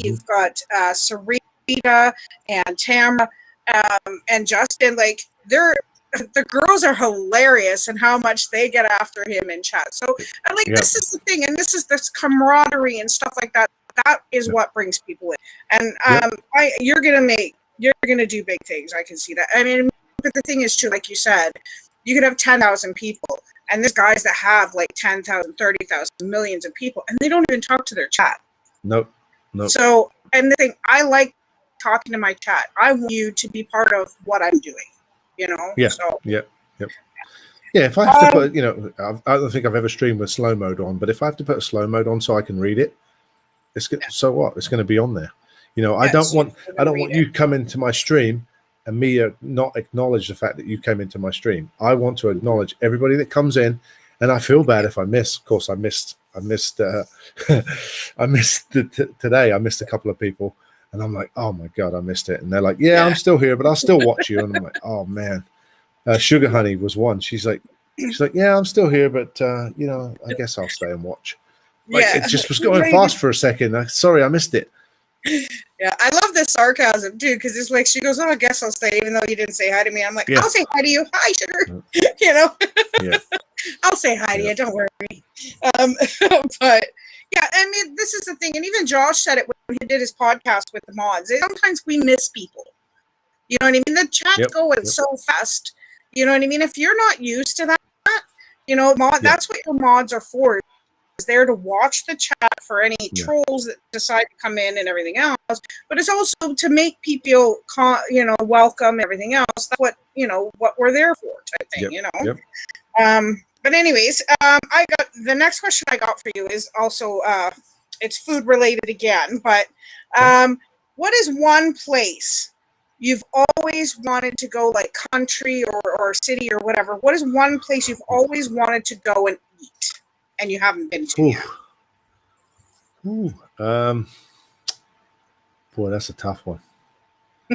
you've got Sarita and Tamara, and Justin. Like, the girls are hilarious, and how much they get after him in chat. So I like this is the thing, and this is this camaraderie and stuff like that. That is what brings people in. And you're gonna do big things. I can see that. I mean, but the thing is too, like you said, you could have 10,000 people, and there's guys that have like 10,000, 30,000, millions of people, and they don't even talk to their chat. Nope. So, and the thing, I like talking to my chat. I want you to be part of what I'm doing. You know. Yeah. So. Yeah. If I have to put, you know, I don't think I've ever streamed with slow mode on, but if I have to put a slow mode on so I can read it, so what? It's going to be on there. You know, I don't want you to come into my stream and me not acknowledge the fact that you came into my stream. I want to acknowledge everybody that comes in, and I feel bad if I miss. Of course, I missed today. I missed a couple of people. And I'm like, oh my God, I missed it. And they're like, yeah, I'm still here, but I'll still watch you. And I'm like, oh man. Sugar Honey was one. She's like, yeah, I'm still here, but you know, I guess I'll stay and watch. Like, it just was going fast for a second. Sorry, I missed it. Yeah, I love the sarcasm too, because it's like she goes, "Oh, I guess I'll stay," even though you didn't say hi to me. I'm like, "I'll say hi to you. Hi, sugar." You know, I'll say hi to you. Don't worry. But yeah, I mean, this is the thing, and even Josh said it when he did his podcast with the mods. Sometimes we miss people. You know what I mean? The chat's going so fast. You know what I mean? If you're not used to that, you know, that's what your mods are for. Is there to watch the chat for any trolls that decide to come in and everything else, but it's also to make people you know, welcome, everything else. That's what, you know, what we're there for, type thing. You know. But anyways, I got the next question I got for you is also it's food related again, but what is one place you've always wanted to go, like country or city or whatever? What is one place you've always wanted to go and eat and you haven't been to yet? Boy, that's a tough one. I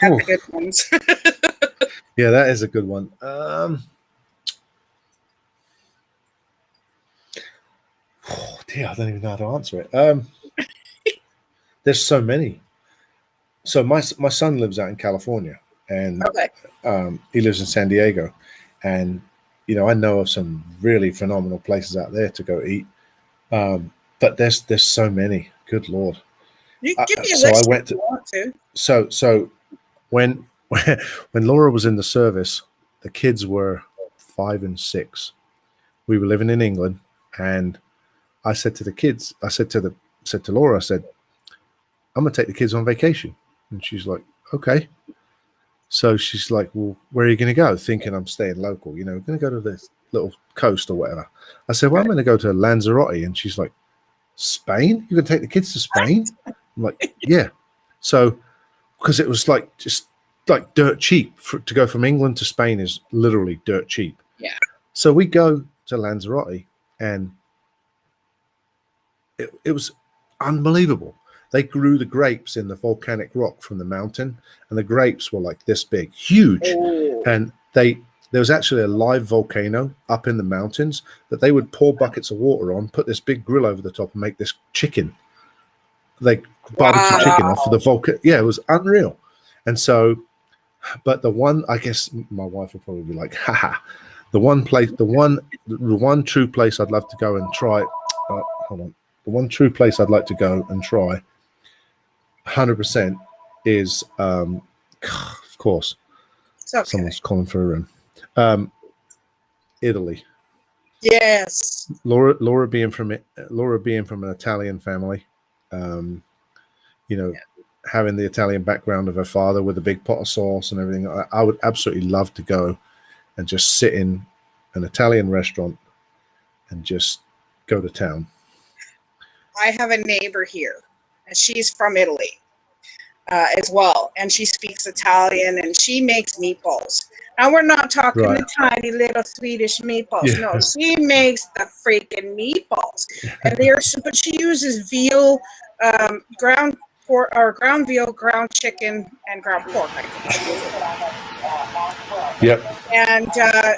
have the good ones. Yeah, that is a good one. Dear, I don't even know how to answer it. There's so many. So my son lives out in California, and he lives in San Diego, and you know, I know of some really phenomenal places out there to go eat. But there's so many. Good Lord. You give me a list I went if you want to. So when Laura was in the service, the kids were 5 and 6. We were living in England, and I said to the kids, I said to Laura, I said, I'm gonna take the kids on vacation. And she's like, okay. So she's like, well, where are you going to go? Thinking I'm staying local, you know, we're going to go to this little coast or whatever. I said, well, I'm going to go to Lanzarote. And she's like, Spain? You can take the kids to Spain? I'm like, yeah. So, because it was like, just like dirt cheap to go from England to Spain is literally dirt cheap. Yeah. So we go to Lanzarote, and it was unbelievable. They grew the grapes in the volcanic rock from the mountain, and the grapes were like this big, huge. Oh. And there was actually a live volcano up in the mountains that they would pour buckets of water on, put this big grill over the top, and make this chicken. Like barbecue chicken off of the volcano. Yeah, it was unreal. And so, but the one, I guess my wife would probably be like, haha. The one true place I'd love to go and try. Hold on. The one true place I'd like to go and try. 100% is, of course, It's okay. someone's calling for a room. Italy. Yes. Laura being from an Italian family, having the Italian background of her father with a big pot of sauce and everything, I would absolutely love to go and just sit in an Italian restaurant and just go to town. I have a neighbor here, and she's from Italy as well, and she speaks Italian, and she makes meatballs. Now, we're not talking the tiny little Swedish meatballs. Yeah. No, she makes the freaking meatballs, and but she uses veal, ground veal, ground chicken, and ground pork. I think. Yep. And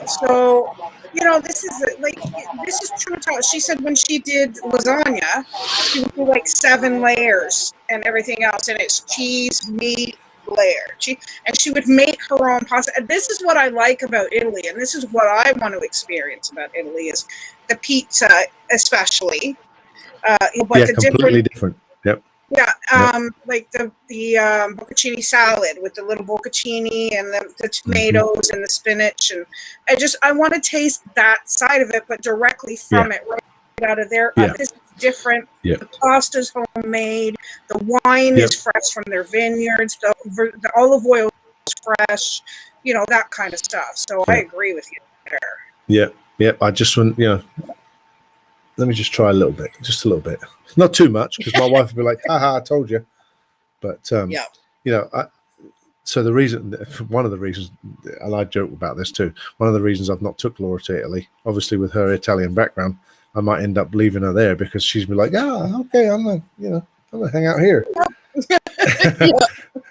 so, this is true. She said when she did lasagna, she would do like 7 layers and everything else, and it's cheese, meat, layer. And she would make her own pasta. And this is what I like about Italy, and this is what I want to experience about Italy is the pizza, especially. But completely different. Yep. Yeah, like the bocconcini salad with the little bocconcini and the tomatoes and the spinach, and I want to taste that side of it, but directly from it, right out of there. This is different. The pasta's homemade. The wine is fresh from their vineyards. The olive oil is fresh. That kind of stuff. So I agree with you there. Yeah. I just want let me just try a little bit, just a little bit, not too much, because my wife would be like, "Haha, I told you." But so one of the reasons, and I joke about this too. One of the reasons I've not took Laura to Italy, obviously with her Italian background, I might end up leaving her there because she's be like, okay, I'm gonna hang out here.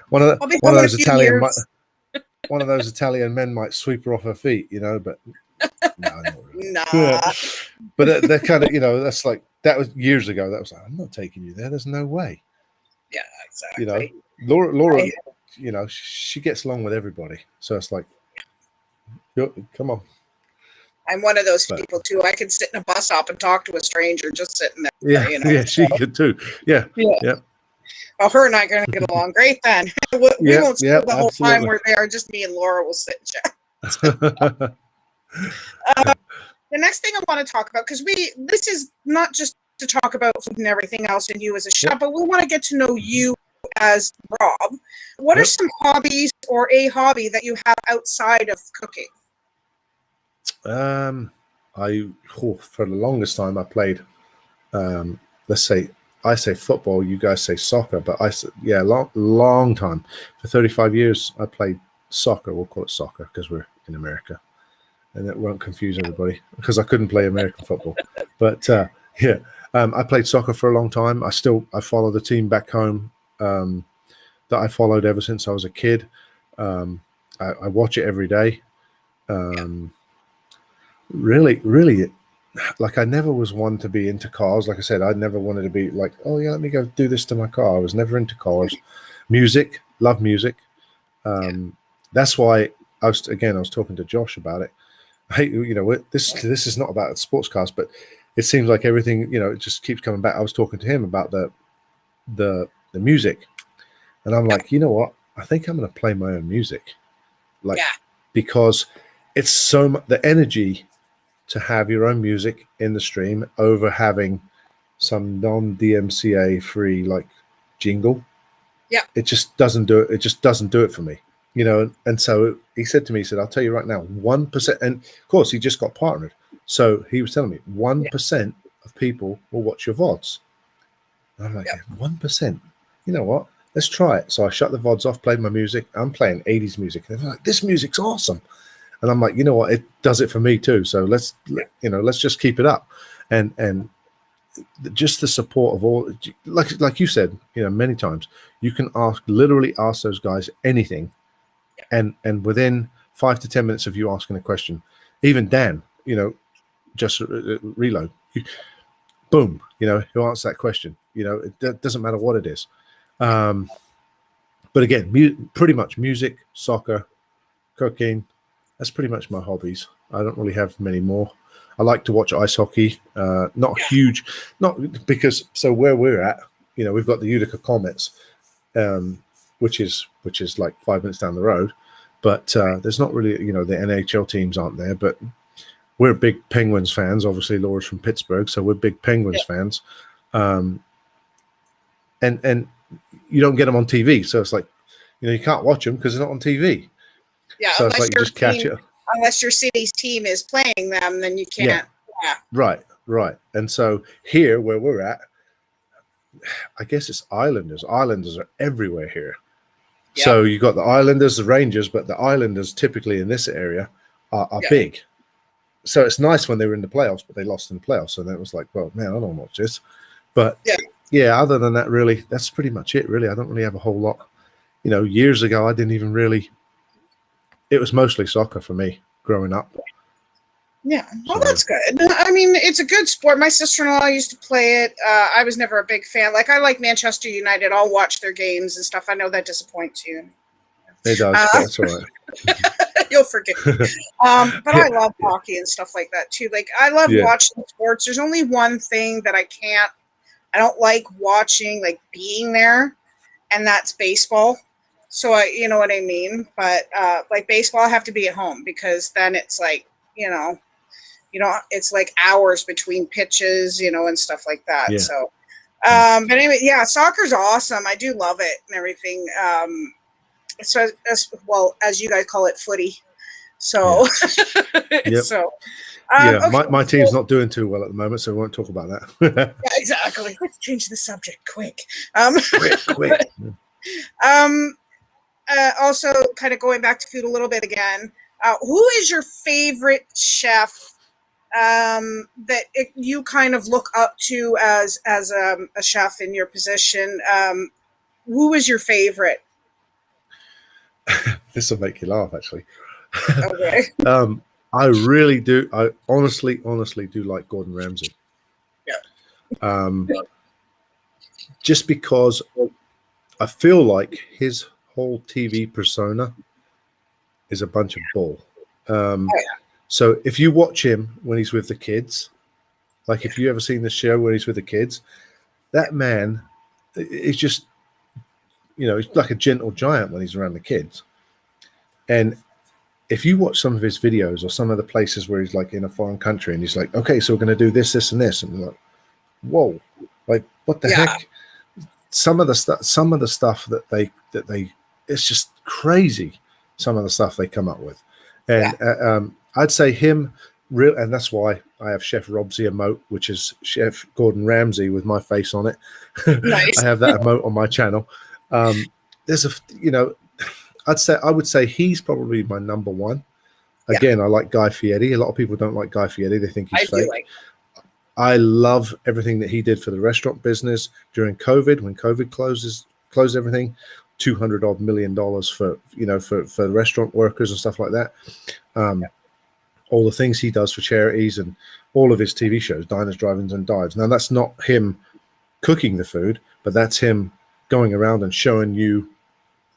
one of those Italian men might sweep her off her feet, but. No, nah. But they're kind of, that's like, that was years ago. That was like, I'm not taking you there. There's no way. Yeah, exactly. Laura, she gets along with everybody. So it's like, come on. I'm one of those people too. I can sit in a bus stop and talk to a stranger just sitting there. Yeah, she could too. Yeah. Well, her and I are going to get along great then. We won't spend the whole time we're there. Just me and Laura will sit and chat. The next thing I want to talk about, because this is not just to talk about food and everything else and you as a chef, but we want to get to know you as Rob. What are some hobbies or a hobby that you have outside of cooking? For the longest time I played, let's say, I say football, you guys say soccer, but long time. For 35 years I played soccer. We'll call it soccer because we're in America. And it won't confuse everybody because I couldn't play American football. But I played soccer for a long time. I follow the team back home that I followed ever since I was a kid. I watch it every day. Really, like I never was one to be into cars. Like I said, I never wanted to be like, oh yeah, let me go do this to my car. I was never into cars. Music, love music. That's why I was talking to Josh about it. This is not about sports cars, but it seems like everything, it just keeps coming back. I was talking to him about the music, and I'm like, you know what? I think I'm going to play my own music, because it's so much the energy to have your own music in the stream over having some non-DMCA free jingle. Yeah, it just doesn't do it. It just doesn't do it for me. And so he said to me, he said, I'll tell you right now, 1%, and of course he just got partnered. So he was telling me 1% of people will watch your VODs. And I'm like, 1%, you know what? Let's try it. So I shut the VODs off, played my music. I'm playing 80s music. And they're like, this music's awesome. And I'm like, you know what? It does it for me too. So let's just keep it up. And just the support of all, like you said, many times, you can literally ask those guys anything. And within 5 to 10 minutes of you asking a question, even Dan, just reload, boom, he'll answer that question. It doesn't matter what it is. But again, pretty much music, soccer, cooking. That's pretty much my hobbies. I don't really have many more. I like to watch ice hockey. Not huge, not because. So where we're at, we've got the Utica Comets. which is like 5 minutes down the road. But there's not really, you know, the NHL teams aren't there. But we're big Penguins fans. Obviously, Laura's from Pittsburgh, so we're big Penguins fans. And you don't get them on TV, so it's like, you know, you can't watch them because they're not on TV. Yeah, so it's like you just catch it. Unless your city's team is playing them, then you can't. Yeah. Right. And so here, where we're at, I guess it's Islanders. Islanders are everywhere here. Yep. So you got the Islanders, the Rangers, but the Islanders typically in this area are big. So it's nice when they were in the playoffs, but they lost in the playoffs. So then it was like, well, man, I don't watch this. But yeah, other than that, really, that's pretty much it, really. I don't really have a whole lot. You know, years ago, I didn't even really, it was mostly soccer for me growing up. Yeah, well, that's good. I mean, it's a good sport. My sister-in-law used to play it. I was never a big fan. Like, I like Manchester United. I'll watch their games and stuff. I know that disappoints you. It does, but that's all right. You'll forget. But I love hockey and stuff like that, too. Like, I love watching sports. There's only one thing that I don't like watching, like, being there, and that's baseball. So, you know what I mean? But, like, baseball, I have to be at home because then it's like, you know, it's like hours between pitches, you know, and stuff like that. Yeah. So, but anyway, yeah, soccer's awesome. I do love it and everything. So as well as you guys call it, footy. So, so, okay, my team's not doing too well at the moment, so we won't talk about that. Yeah, exactly. Let's change the subject quick. Quick. Also, kind of going back to food a little bit again. Who is your favorite chef that you kind of look up to as a chef in your position? Who is your favorite? This will make you laugh, actually. Okay. I really do. I honestly do like Gordon Ramsay. Yeah. Just because I feel like his whole TV persona is a bunch of bull. So if you watch him when he's with the kids, like if you ever seen the show when he's with the kids, that man is just, you know, he's like a gentle giant when he's around the kids. And if you watch some of his videos or some of the places where he's like in a foreign country and he's like, okay, so we're going to do this, this, and this, and you're like, whoa, like what the heck? Some of the stuff that they, it's just crazy. Some of the stuff they come up with, and I'd say him real, and that's why I have Chef Rob's emote, which is Chef Gordon Ramsay with my face on it. Nice. I have that emote on my channel. There's a, you know, I would say he's probably my number one. Again, I like Guy Fieri. A lot of people don't like Guy Fieri; they think he's fake. I love everything that he did for the restaurant business during COVID, when COVID closed everything. $200 million for, you know, for restaurant workers and stuff like that. All the things he does for charities and all of his TV shows, Diners, Drive-ins, and Dives. Now that's not him cooking the food, but that's him going around and showing you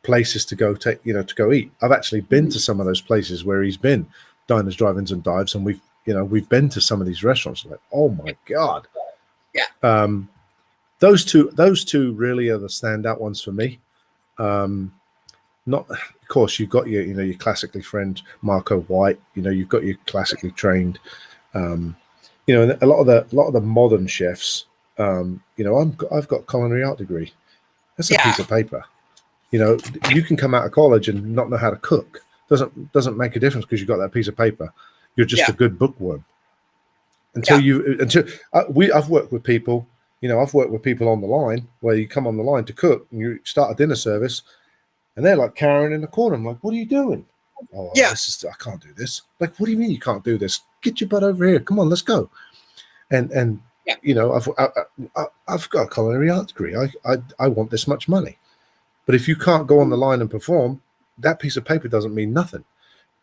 places to go take, you know, to go eat. I've actually been to some of those places where he's been, Diners, Drive-ins, and Dives, and we've been to some of these restaurants. Like, oh my God. Yeah. Those two really are the standout ones for me. Not, of course, you've got your classically friend Marco White. You know, you've got your classically trained. You know, and a lot of the modern chefs. You know, I've got culinary art degree. That's a piece of paper. You know, you can come out of college and not know how to cook. Doesn't make a difference because you've got that piece of paper. You're just a good bookworm. I've worked with people. You know, I've worked with people on the line where you come on the line to cook and you start a dinner service and they're like cowering in the corner. I'm like, what are you doing? Oh, I can't do this. Like, what do you mean you can't do this? Get your butt over here. Come on, let's go. And you know, I've got a culinary art degree. I want this much money. But if you can't go on the line and perform, that piece of paper doesn't mean nothing.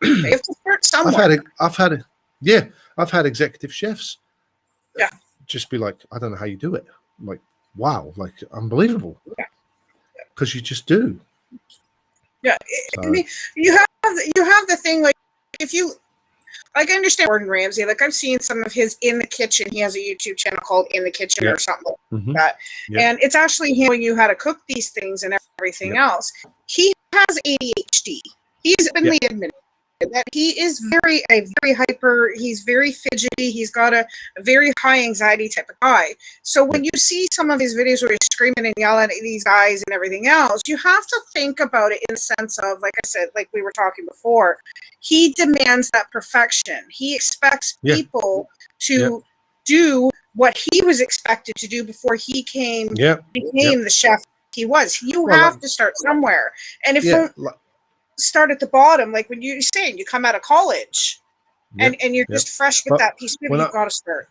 You have to start somewhere. I've had executive chefs. Yeah. Just be like, I don't know how you do it. I'm like, wow, like unbelievable. Yeah. Because you just do. Yeah. So, I mean, you have the thing, like, if you, like I understand Gordon Ramsay. Like I've seen some of his in the kitchen. He has a YouTube channel called In the Kitchen Yep. or something like Mhm. that. Yep. And it's actually him showing you how to cook these things and everything Yep. else. He has ADHD. He's openly admitted that he is very hyper. He's very fidgety. He's got a very high anxiety type of guy. So when you see some of his videos where he's screaming and yelling at these guys and everything else, you have to think about it in the sense of, like I said, like we were talking before, he demands that perfection. He expects people to do what he was expected to do before he became the chef he was. You have to start somewhere. And if you start at the bottom, like when you're saying you come out of college and you're just fresh with that piece of paper, you've got to start.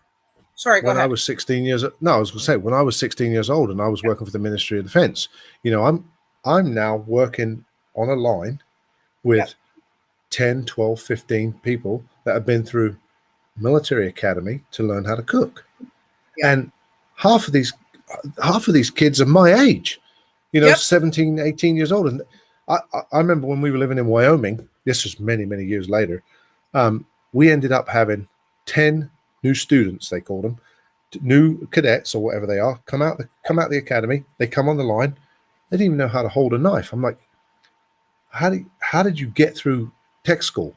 Sorry, go ahead. When I was 16 years, no, I was going to say, when I was 16 years old and I was working for the Ministry of Defense, you know, I'm now working on a line with 10, 12, 15 people that have been through military academy to learn how to cook. And half of these kids are my age, you know, 17, 18 years old. And I remember when we were living in Wyoming, this was many, many years later, we ended up having 10 new students, they called them, new cadets or whatever they are, come out the academy, they come on the line, they didn't even know how to hold a knife. I'm like, how did you get through tech school?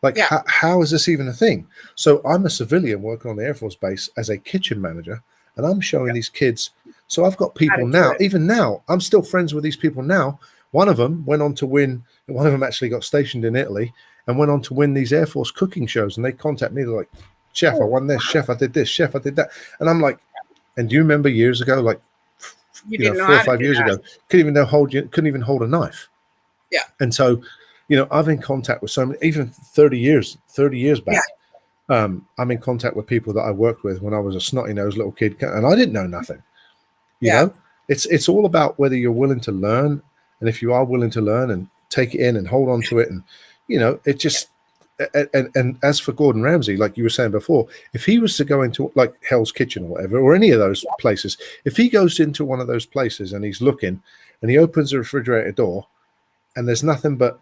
Like, how is this even a thing? So I'm a civilian working on the Air Force Base as a kitchen manager, and I'm showing these kids. So I've got people now, even now, I'm still friends with these people now. One of them went on to win, one of them actually got stationed in Italy and went on to win these Air Force cooking shows. And they contact me, they're like, Chef, I won this, Chef, I did this, Chef, I did that. And I'm like, and do you remember years ago, like, you know, 4 or 5 years ago, couldn't even hold a knife. Yeah. And so, you know, I'm in contact with so many, even 30 years back. I'm in contact with people that I worked with when I was a snotty-nosed little kid, and I didn't know nothing. You know, it's all about whether you're willing to learn, and if you are willing to learn and take it in and hold on to it, and you know, it just. And as for Gordon Ramsay, like you were saying before, if he was to go into like Hell's Kitchen or whatever, or any of those places, if he goes into one of those places and he's looking, and he opens the refrigerator door, and there's nothing but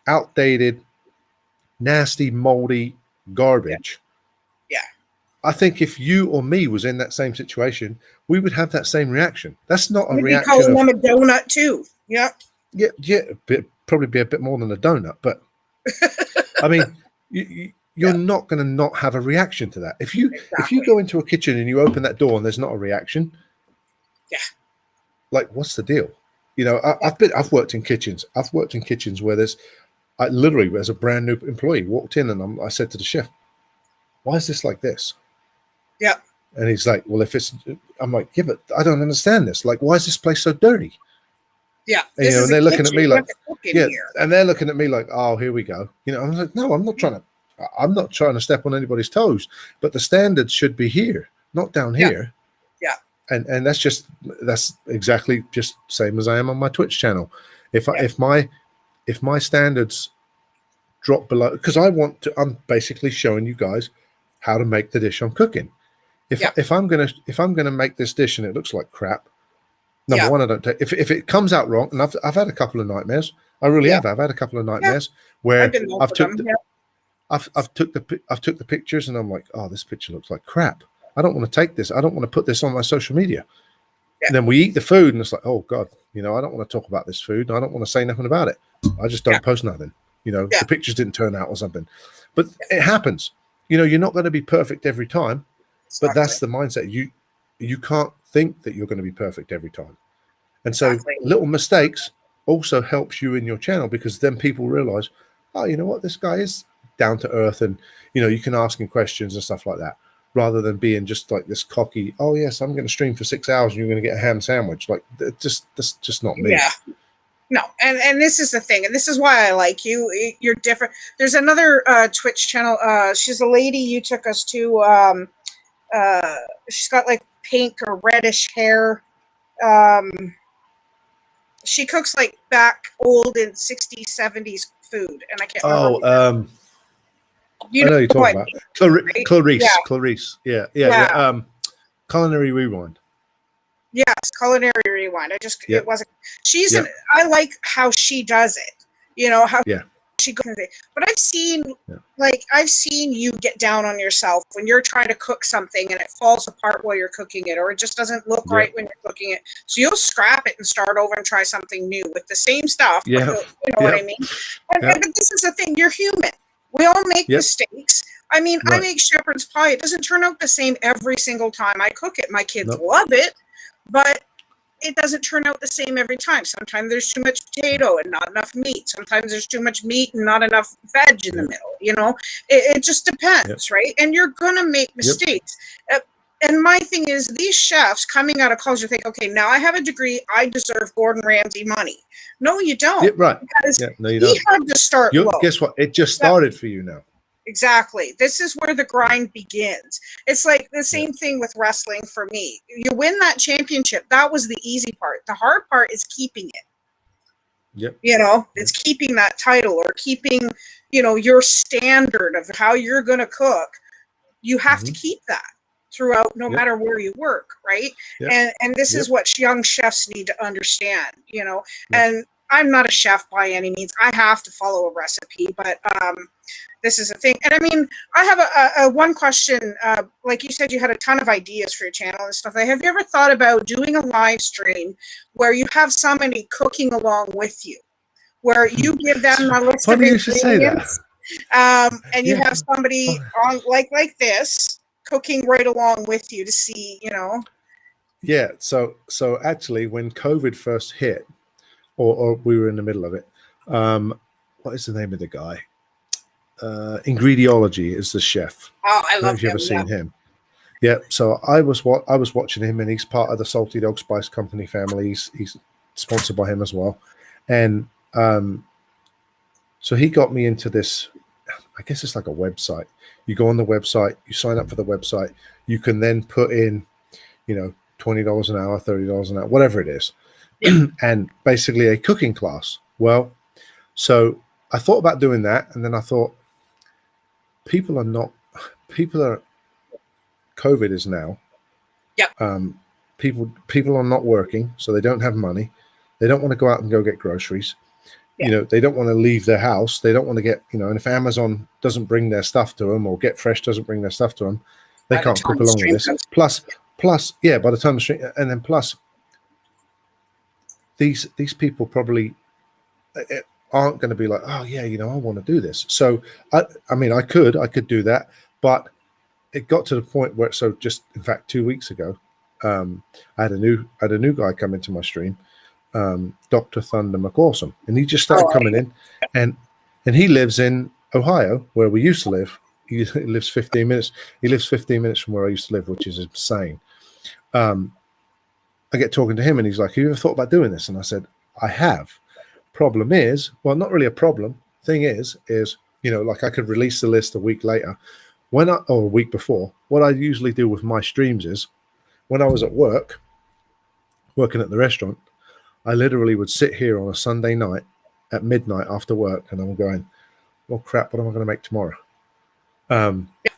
outdated, nasty, moldy garbage. I think if you or me was in that same situation, we would have that same reaction. That's not a reaction. You'd be calling them a donut too. Yeah, probably be a bit more than a donut, but I mean, you're not going to not have a reaction to that. If you go into a kitchen and you open that door and there's not a reaction, like what's the deal? You know, I've worked in kitchens. I've worked in kitchens where there's literally as a brand new employee walked in and I said to the chef, "Why is this like this?" Yeah. And he's like, "Well, I'm like, yeah, but I don't understand this. Like, why is this place so dirty?" Yeah. And, you know, and they're looking at me like, and they're looking at me like, "Oh, here we go." You know, I'm like, "No, I'm not trying to step on anybody's toes, but the standards should be here, not down here." Yeah. And that's exactly just same as I am on my Twitch channel. If my standards drop below, because I'm basically showing you guys how to make the dish I'm cooking. If I'm gonna make this dish and it looks like crap, number one, I don't take. If it comes out wrong, and I've had a couple of nightmares. I really have. I've had a couple of nightmares where I've took the pictures and I'm like, oh, this picture looks like crap. I don't want to take this. I don't want to put this on my social media. And then we eat the food and it's like, oh God, you know, I don't want to talk about this food. I don't want to say nothing about it. I just don't post nothing. You know, the pictures didn't turn out or something. But it happens. You know, you're not going to be perfect every time. But that's the mindset. You can't think that you're going to be perfect every time. And so little mistakes also helps you in your channel, because then people realize, oh, you know what, this guy is down to earth, and you know, you can ask him questions and stuff like that, rather than being just like this cocky, oh yes, I'm going to stream for 6 hours and you're going to get a ham sandwich. Like that's just not me. Yeah. No, and this is the thing, and this is why I like you. You're different. There's another Twitch channel. She's a lady you took us to. She's got like pink or reddish hair. She cooks like back old in 60s, 70s food, and I can't remember. I know you're talking about Clarice. Clarice. Yeah. Culinary Rewind. Yes, Culinary Rewind. It wasn't. I like how she does it. You know how she goes, but I've seen you get down on yourself when you're trying to cook something and it falls apart while you're cooking it, or it just doesn't look right when you're cooking it. So you'll scrap it and start over and try something new with the same stuff. Yeah. But you know what I mean? But this is the thing, you're human. We all make mistakes. I mean, I make shepherd's pie. It doesn't turn out the same every single time I cook it. My kids love it, but it doesn't turn out the same every time. Sometimes there's too much potato and not enough meat. Sometimes there's too much meat and not enough veg in the middle. You know, it just depends, right? And you're going to make mistakes. And my thing is, these chefs coming out of college, you think, okay, now I have a degree, I deserve Gordon Ramsay money. No, you don't. Right. Because no, you don't. He had to start low. Guess what? It just started for you now. Exactly. This is where the grind begins. It's like the same thing with wrestling for me. You win that championship. That was the easy part. The hard part is keeping it. Yep. You know, it's keeping that title or keeping, you know, your standard of how you're going to cook. You have to keep that throughout, no matter where you work, right? And this is what young chefs need to understand, you know. And I'm not a chef by any means. I have to follow a recipe, but this is a thing. And I mean, I have a one question. Like you said, you had a ton of ideas for your channel and stuff. Have you ever thought about doing a live stream where you have somebody cooking along with you, where you give them a list of ingredients, and you have somebody on like this cooking right along with you to see, you know? Yeah. So actually, when COVID first hit, or we were in the middle of it, what is the name of the guy? Ingrediology is the chef. Oh, I love him. Have you ever seen him? Yeah. So I was watching him, and he's part of the Salty Dog Spice Company family. He's sponsored by him as well, and so he got me into this. I guess it's like a website. You go on the website, you sign up for the website. You can then put in, you know, $20 an hour, $30 an hour, whatever it is, and basically a cooking class. Well, so I thought about doing that, and then I thought, people are COVID is now. People are not working, so they don't have money. They don't want to go out and go get groceries. You know, they don't want to leave their house. They don't want to get, you know, and if Amazon doesn't bring their stuff to them, or Get Fresh doesn't bring their stuff to them, they can't cook along with this. Plus, by the time the stream, and then plus, these people probably aren't going to be like, oh yeah, you know, I want to do this. So I mean, I could do that, but it got to the point where, so just in fact 2 weeks ago, I had a new guy come into my stream, Dr. Thunder McAwesome, and he just started coming in, and he lives in Ohio, where we used to live. He lives 15 minutes. He lives 15 minutes from where I used to live, which is insane. I get talking to him, and he's like, have you ever thought about doing this? And I said, I have. Problem is, well, not really a problem. Thing is, you know, like I could release the list a week later, or a week before. What I usually do with my streams is, when I was at work, working at the restaurant, I literally would sit here on a Sunday night at midnight after work, and I'm going, well, crap, what am I going to make tomorrow?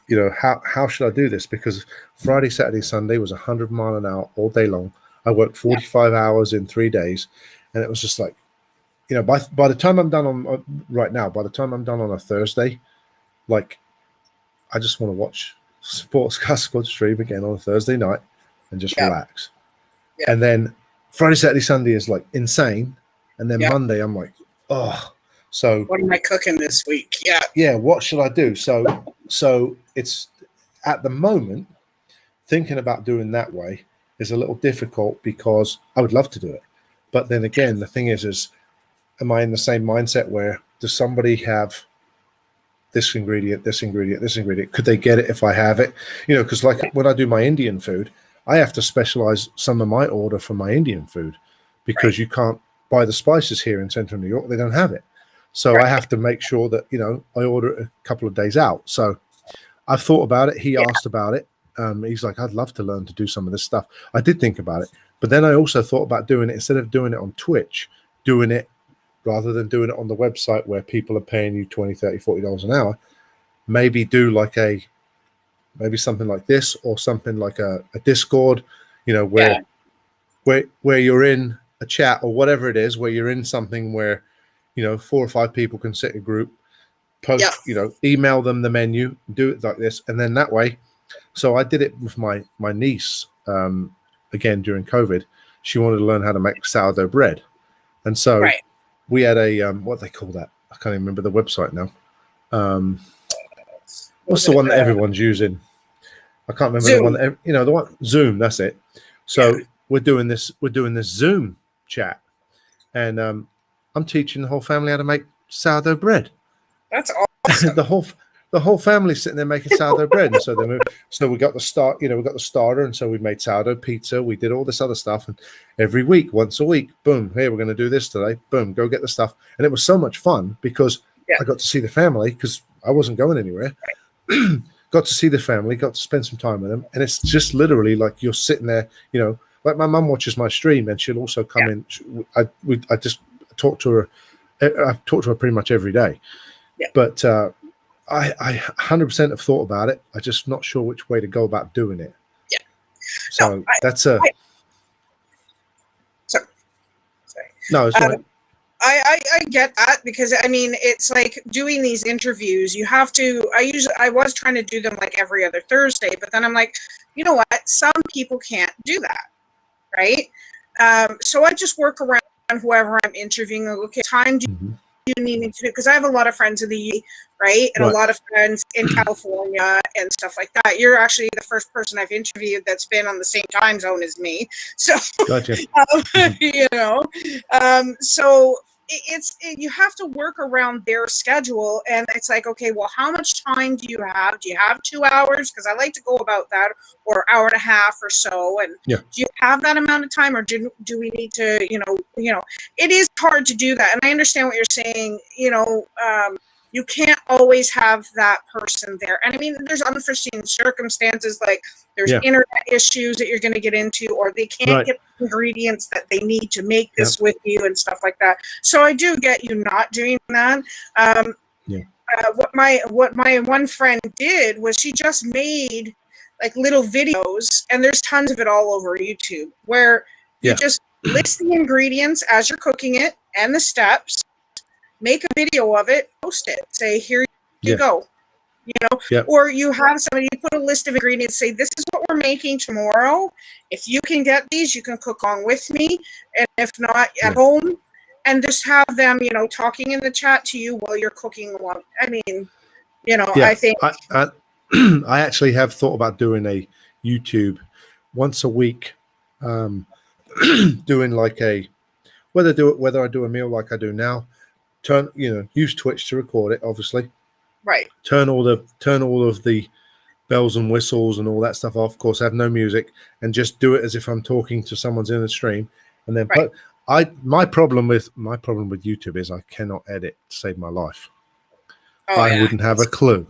You know, how should I do this? Because Friday, Saturday, Sunday was 100 mile an hour all day long. I worked 45 hours in 3 days, and it was just like, you know, by the time I'm done on right now, by the time I'm done on a Thursday, like, I just want to watch Sportscast Squad stream again on a Thursday night and just relax. And then Friday, Saturday, Sunday is like insane, and then Monday I'm like, oh. So what am I cooking this week? What should I do? So it's, at the moment, thinking about doing that way is a little difficult, because I would love to do it, but then again, the thing is am I in the same mindset where, does somebody have this ingredient, this ingredient, this ingredient? Could they get it if I have it? You know, because like when I do my Indian food, I have to specialize some of my order for my Indian food, because you can't buy the spices here in Central New York. They don't have it. So I have to make sure that, you know, I order it a couple of days out. So I've thought about it. He asked about it. He's like, I'd love to learn to do some of this stuff. I did think about it, but then I also thought about doing it, instead of doing it on Twitch, doing it rather than doing it on the website where people are paying you $20, $30, $40 an hour, maybe do like maybe something like this, or something like a Discord, you know, where you're in a chat or whatever it is, where you're in something where, 4 or 5 people can sit in a group, post, email them the menu, do it like this, and then that way. So I did it with my niece again during COVID. She wanted to learn how to make sourdough bread, and so we had a what they call that? I can't even remember the website now. What's the one that everyone's using? I can't remember Zoom. the one that, the one Zoom. That's it. So we're doing this Zoom chat, and I'm teaching the whole family how to make sourdough bread. That's awesome. the whole family's sitting there making sourdough bread, and so we got the start. We got the starter, and so we made sourdough pizza. We did all this other stuff, and every week, once a week, boom, here we're going to do this today. Boom, go get the stuff, and it was so much fun because I got to see the family because I wasn't going anywhere. Got to see the family, got to spend some time with them, and it's just literally like you're sitting there, like my mum watches my stream, and she'll also come in. I just talk to her. I've talked to her pretty much every day, but I 100% have thought about it. I'm just not sure which way to go about doing it. Yeah. So that's a. Sorry. No, it's right. I get that because I mean it's like doing these interviews. You have to. I was trying to do them like every other Thursday, but then I'm like, you know what? Some people can't do that, right? So I just work around whoever I'm interviewing. Okay, time do you need me to do? Because I have a lot of friends in the U, right, and a lot of friends in California and stuff like that. You're actually the first person I've interviewed that's been on the same time zone as me. So, gotcha. So you have to work around their schedule, and it's like, okay, well, how much time do you have? Do you have 2 hours? Because I like to go about that, or hour and a half or so. And do you have that amount of time, or do we need to, it is hard to do that. And I understand what you're saying. You can't always have that person there. And I mean, there's unforeseen circumstances, like there's internet issues that you're going to get into, or they can't get the ingredients that they need to make this with you and stuff like that. So I do get you not doing that. What my one friend did was she just made like little videos, and there's tons of it all over YouTube, where you just list the ingredients as you're cooking it and the steps. Make a video of it, post it. Say, here you go. Or you have somebody, you put a list of ingredients, say, this is what we're making tomorrow. If you can get these, you can cook along with me. And if not, at home. And just have them, talking in the chat to you while you're cooking along. I mean, I think. I actually have thought about doing a YouTube once a week, doing like whether I do a meal like I do now. Use Twitch to record it, obviously. Right. Turn all of the bells and whistles and all that stuff off. Of course, have no music, and just do it as if I'm talking to someone's in the stream. And then my problem with YouTube is I cannot edit to save my life. I wouldn't have a clue.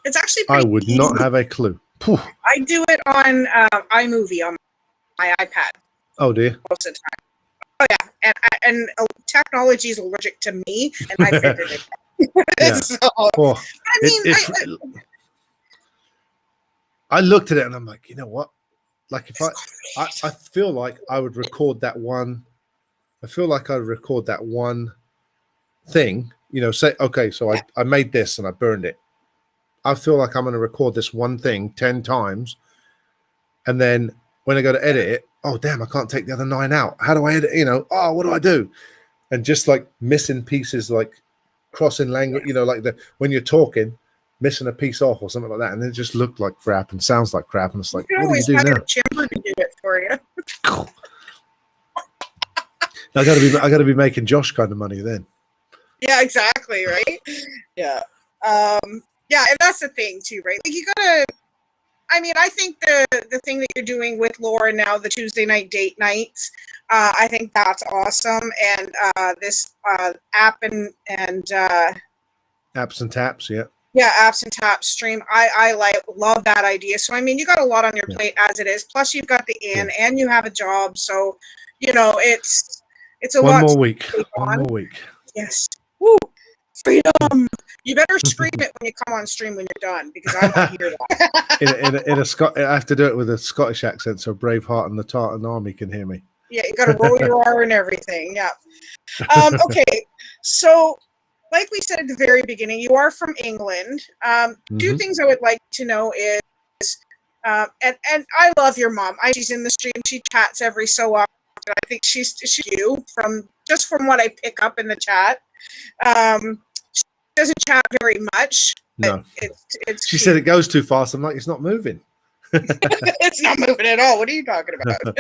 It's actually I would not have a clue. I do it on iMovie on my iPad. Oh dear. Most of the time. Oh yeah, and technology is allergic to me, and I figured it. So, I mean, I looked at it and I'm like, you know what? Like if I feel like I would record that one. I feel like I would record that one thing. Say okay, so I made this and I burned it. I feel like I'm going to record this one thing 10 times, and then when I go to edit it, oh damn, I can't take the other 9 out. How do I edit? What do I do? And just like missing pieces, like crossing language, like when you're talking, missing a piece off or something like that, and it just looked like crap and sounds like crap, and it's like, what do you do now? Chimber to do it for you. I gotta be making Josh kind of money then. Yeah, exactly, right? Yeah. And that's the thing too, right? Like you gotta. I mean, I think the thing that you're doing with Laura now, the Tuesday night date nights, I think that's awesome. And this app and apps and taps, apps and taps stream. I love that idea. So I mean, you got a lot on your plate as it is. Plus, you've got the and you have a job. So it's a one lot. One more week. Yes. Woo! Freedom. You better scream it when you come on stream when you're done, because I want to hear that. I have to do it with a Scottish accent so Braveheart and the Tartan Army can hear me. Yeah, you got to roll your R and everything. Yeah. Okay. So, like we said at the very beginning, you are from England. Two things I would like to know is, and I love your mom. She's in the stream. She chats every so often. I think she's you from what I pick up in the chat. She doesn't chat very much. No, it's she cute. said it goes too fast. I'm like, it's not moving. It's not moving at all. What are you talking about?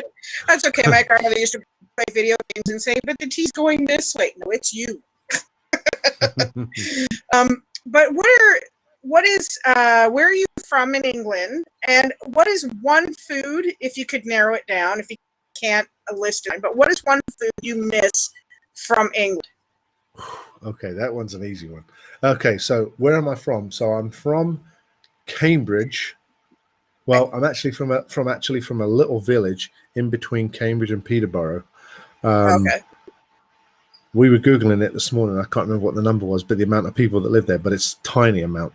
That's okay. My grandmother used to play video games and say, "But the tea's going this way." No, it's you. But where are you from in England, and what is one food, if you could narrow it down, if you can't list it, but what is one food you miss from England? Okay, that one's an easy one. Okay, so where am I from? So I'm from Cambridge. Well, I'm actually from a little village in between Cambridge and Peterborough. Okay. We were Googling it this morning. I can't remember what the number was, but the amount of people that live there, but it's a tiny amount.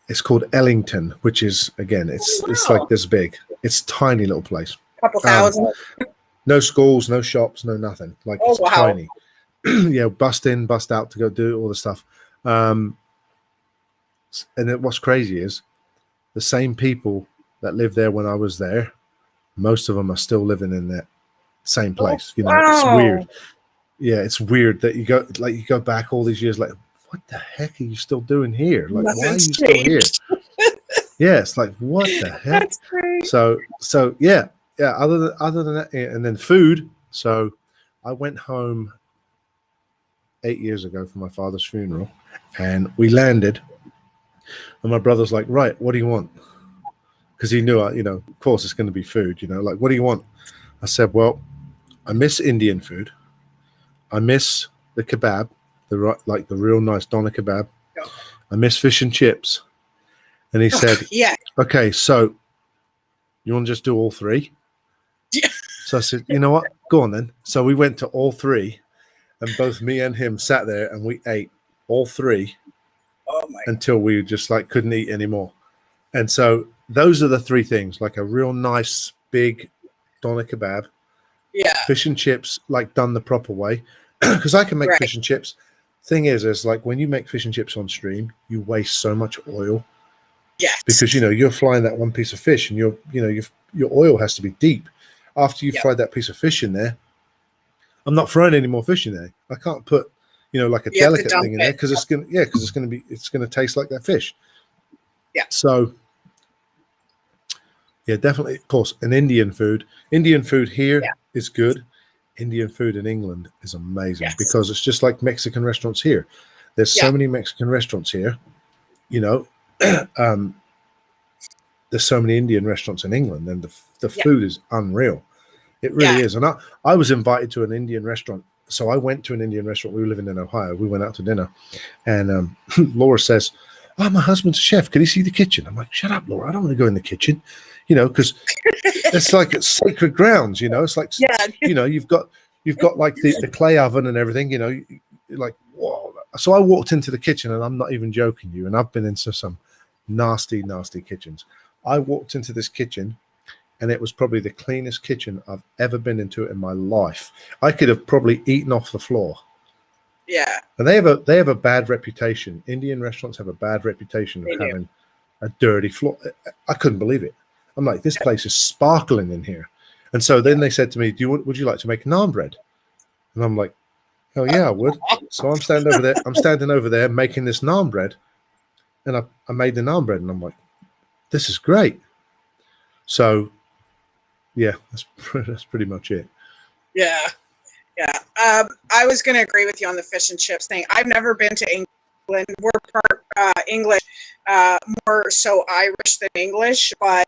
It's called Ellington, which is, again, it's like this big. It's a tiny little place. Couple thousand. No schools, no shops, no nothing. Like, it's wow. tiny. Yeah, bust in, bust out to go do all the stuff. And what's crazy is the same people that lived there when I was there, most of them are still living in that same place. You know, it's weird. Yeah, it's weird that you go back all these years, like, what the heck are you still doing here? Like, why are you still here? Yeah, it's like, what the heck? That's great. So yeah. Other than that, and then food. So I went home 8 years ago for my father's funeral, and we landed, and my brother's like, right, what do you want? Because he knew, of course it's going to be food, like, what do you want? I said, well, I miss Indian food. I miss the kebab, the real nice doner kebab. I miss fish and chips. And he said, yeah. Okay, so you want to just do all three? Yeah. So I said, you know what? Go on then. So we went to all three, and both me and him sat there and we ate all three until we just couldn't eat anymore. And so those are the three things, like a real nice big doner kebab, fish and chips, done the proper way, because I can make fish and chips. Thing is like, when you make fish and chips on stream, you waste so much oil. Yes. Because you're frying that one piece of fish, and your oil has to be deep. After you've fried that piece of fish in there, I'm not throwing any more fish in there. I can't put like a delicate thing in there, because it's gonna taste like that fish. Yeah. So yeah, definitely, of course, Indian food here is good. Indian food in England is amazing, because it's just like Mexican restaurants here. There's so many Mexican restaurants here, there's so many Indian restaurants in England, and the food is unreal. It really is. And I was invited to an Indian restaurant. So I went to an Indian restaurant. We were living in Ohio. We went out to dinner, and Laura says, "Oh, my husband's a chef. Can he see the kitchen?" I'm like, "Shut up, Laura. I don't want to go in the kitchen," because it's like it's sacred grounds. It's like, you've got like the clay oven and everything. Like, whoa. So I walked into the kitchen, and I'm not even joking you. And I've been into some nasty, nasty kitchens. I walked into this kitchen, and it was probably the cleanest kitchen I've ever been into in my life. I could have probably eaten off the floor. Yeah. And they have a bad reputation. Indian restaurants have a bad reputation of having a dirty floor. I couldn't believe it. I'm like, this place is sparkling in here. And so then they said to me, would you like to make naan bread? And I'm like, oh yeah, I would. So I'm standing over there making this naan bread. And I made the naan bread, and I'm like, this is great. So yeah, that's pretty much it. Yeah. I was going to agree with you on the fish and chips thing. I've never been to England. We're part English, more so Irish than English, but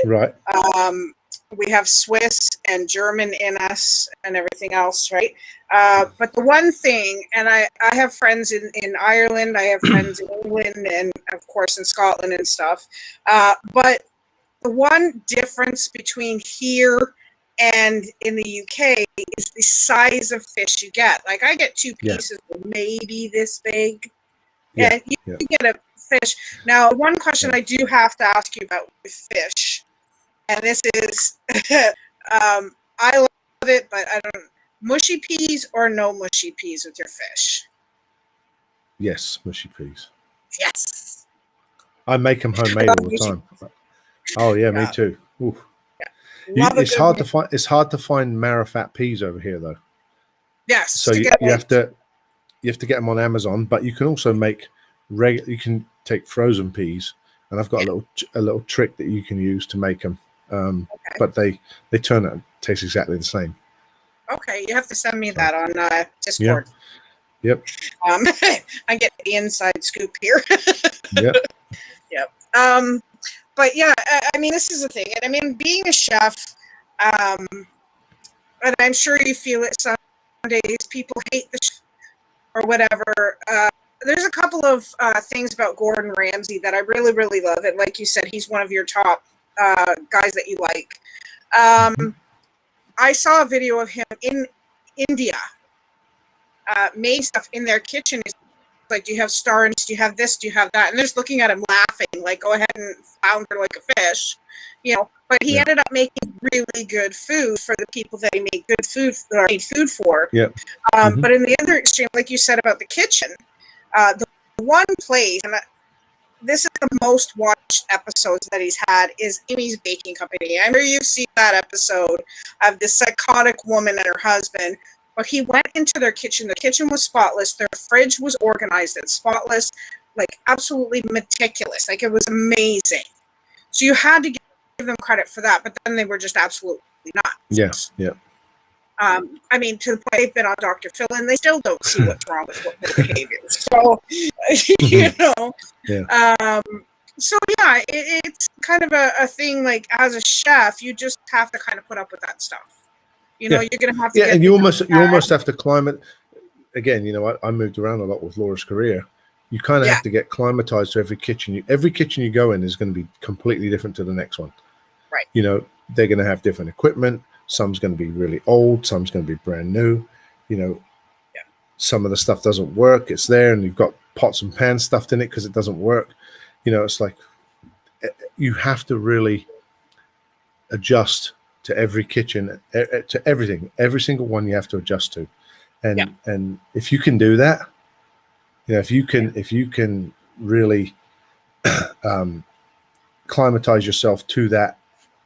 we have Swiss and German in us and everything else, right? But the one thing, and I have friends in Ireland, I have friends in England, and of course in Scotland and stuff. But the one difference between here and in the UK is the size of fish you get. Like, I get two pieces maybe this big. And you get a fish. Now, one question I do have to ask you about with fish, and this is, I love it, but Mushy peas or no mushy peas with your fish? Yes, mushy peas. Yes. I make them homemade all the time. Oh yeah, me Yeah. too. Oof. Love a It's good hard to find. It's hard to find marrowfat peas over here, though. yes. So you have to get them on Amazon, but you can also make You can take frozen peas, and I've got a little trick that you can use to make them. But they turn out taste exactly the same. Okay, you have to send me that on Discord. Yeah. Yep. I get the inside scoop here. Yep. Yep. But yeah, I mean, this is the thing. And I mean, being a chef, and I'm sure you feel it some days, people hate the chef or whatever. There's a couple of things about Gordon Ramsay that I really, really love. And like you said, he's one of your top guys that you like. I saw a video of him in India, made stuff in their kitchen. It's like, do you have star anise? Do you have this? Do you have that? And they're just looking at him laughing, like, go ahead and flounder like a fish, But he ended up making really good food for the people that he made good food or made food for. Yeah. But in the other extreme, like you said about the kitchen, the one place, and this is the most watched episodes that he's had, is Amy's Baking Company. I'm sure you've seen that episode of this psychotic woman and her husband. But he went into their kitchen. The kitchen was spotless. Their fridge was organized and spotless, like absolutely meticulous. Like, it was amazing. So you had to give them credit for that. But then they were just absolutely not. Yes. Yeah. I mean, to the point they've been on Dr. Phil, and they still don't see what's wrong with their behavior. So, Yeah. So yeah, it's kind of a thing. Like, as a chef, you just have to kind of put up with that stuff. You're going to have to. Yeah, and you almost have to climb it. Again, I moved around a lot with Laura's career. You kind of have to get climatized to every kitchen. Every kitchen you go in is going to be completely different to the next one. Right. They're going to have different equipment. Some's going to be really old. Some's going to be brand new. Some of the stuff doesn't work. It's there, and you've got pots and pans stuffed in it because it doesn't work. It's like you have to really adjust to every kitchen, to everything. Every single one you have to adjust to. And if you can do that, if you can really climatize yourself to that,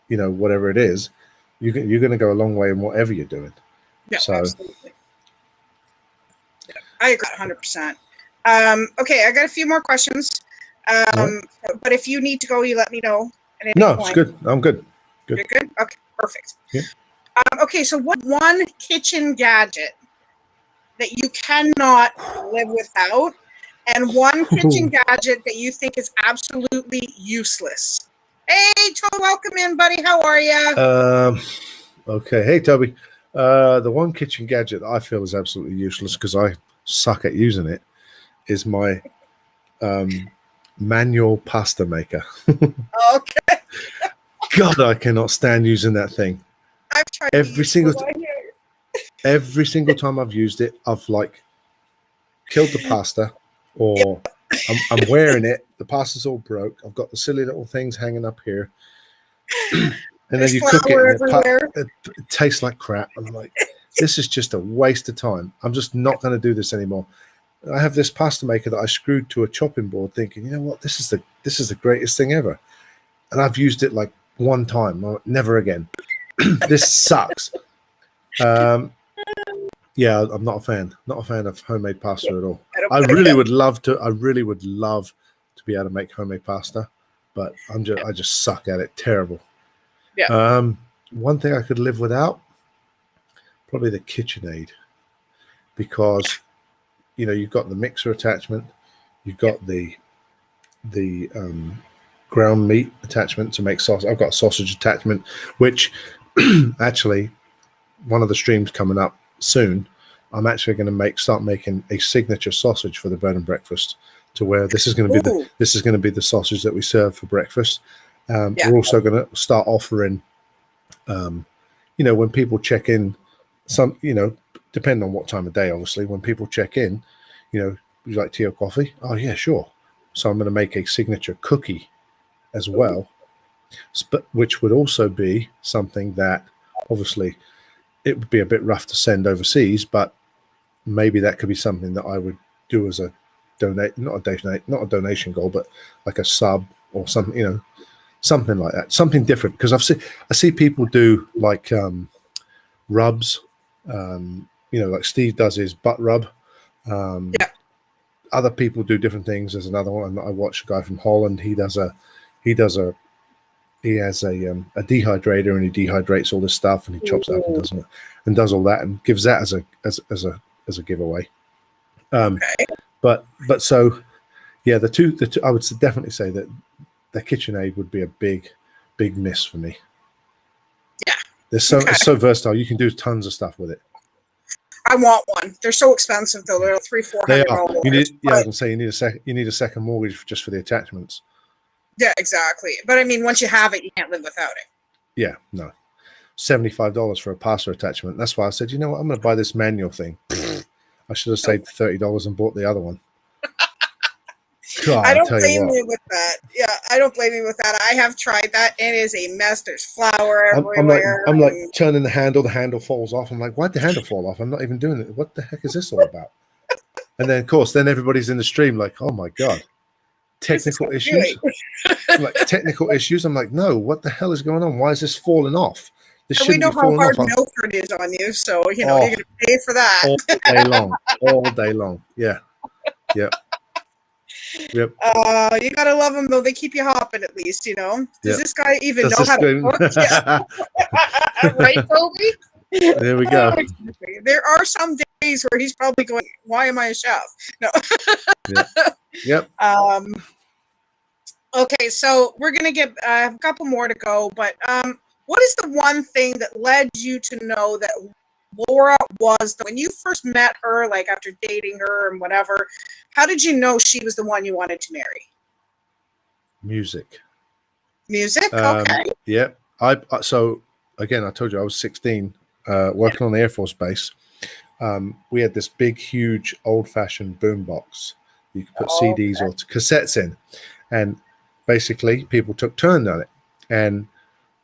whatever it is, you're going to go a long way in whatever you're doing. Yeah, so absolutely. Yeah, I agree 100%. Okay, I got a few more questions. But if you need to go, you let me know. No, it's good. I'm good. You're good? Okay, perfect. Yeah. Okay, so what one kitchen gadget that you cannot live without, and one kitchen gadget that you think is absolutely useless? Hey, Toby, welcome in, buddy. How are you? Okay. Hey, Toby. The one kitchen gadget that I feel is absolutely useless because I suck at using it is my manual pasta maker. Okay. God, I cannot stand using that thing. I've tried every single time I've used it, I've killed the pasta, or I'm wearing it. The pasta's all broke. I've got the silly little things hanging up here, and then you cook it, and it tastes like crap. And I'm like, this is just a waste of time. I'm just not going to do this anymore. I have this pasta maker that I screwed to a chopping board, thinking, you know what, this is the greatest thing ever, and I've used it like one time, never again. This sucks. Yeah, I'm not a fan of homemade pasta at all. I really would love to be able to make homemade pasta, but I just suck at it. Terrible. Yeah. One thing I could live without, probably the KitchenAid, because you've got the mixer attachment, you've got the ground meat attachment to make sausage. I've got a sausage attachment, which actually, one of the streams coming up soon, I'm actually going to start making a signature sausage for the bed and breakfast, to where this is going to be the sausage that we serve for breakfast. We're also going to start offering, when people check in, depending on what time of day, obviously, when people check in, would you like tea or coffee? Oh yeah, sure. So I'm going to make a signature cookie as well, which would also be something that obviously it would be a bit rough to send overseas, but maybe that could be something that I would do as a not a donation goal, but like a sub or something, you know, something like that, something different. Because I see people do like rubs, you know, like Steve does his butt rub. Yeah. Other people do different things. There's another one I watch, a guy from Holland. He has a dehydrator, and he dehydrates all this stuff, and he chops it up and does all that and gives that as a giveaway. Okay. But so yeah, the two I would definitely say that the KitchenAid would be a big miss for me. Yeah. It's so versatile. You can do tons of stuff with it. I want one. They're so expensive though. They're $300-400. They are. You need, yeah, I was gonna say you need a second mortgage just for the attachments. Yeah, exactly. But I mean, once you have it, you can't live without it. Yeah, no. $75 for a pasta attachment. That's why I said, you know what, I'm going to buy this manual thing. I should have saved $30 and bought the other one. God, I don't blame you with that. Yeah, I don't blame you with that. I have tried that. It is a mess. There's flour everywhere. I'm like turning the handle falls off. I'm like, why'd the handle fall off? I'm not even doing it. What the heck is this all about? And then, of course, everybody's in the stream like, oh my God. Technical issues. Like technical issues. I'm like, no, what the hell is going on? Why is this falling off? This shouldn't be falling off. We know how hard Milford is on you, so you know you're gonna pay for that all day long. All day long. Yeah. Yep. Yep. You gotta love them though. They keep you hopping at least, you know. Does this guy even know how to cook? Yeah. Right, Toby? There we go. There are some days where he's probably going, why am I a chef? No. Yep. Okay, so we're gonna get a couple more to go, but what is the one thing that led you to know that Laura was when you first met her, like after dating her and whatever? How did you know she was the one you wanted to marry? Music. Okay. Yep. So again, I told you I was 16, working on the Air Force Base. We had this big, huge, old-fashioned boombox. You could put CDs or cassettes in, and basically people took turns on it. And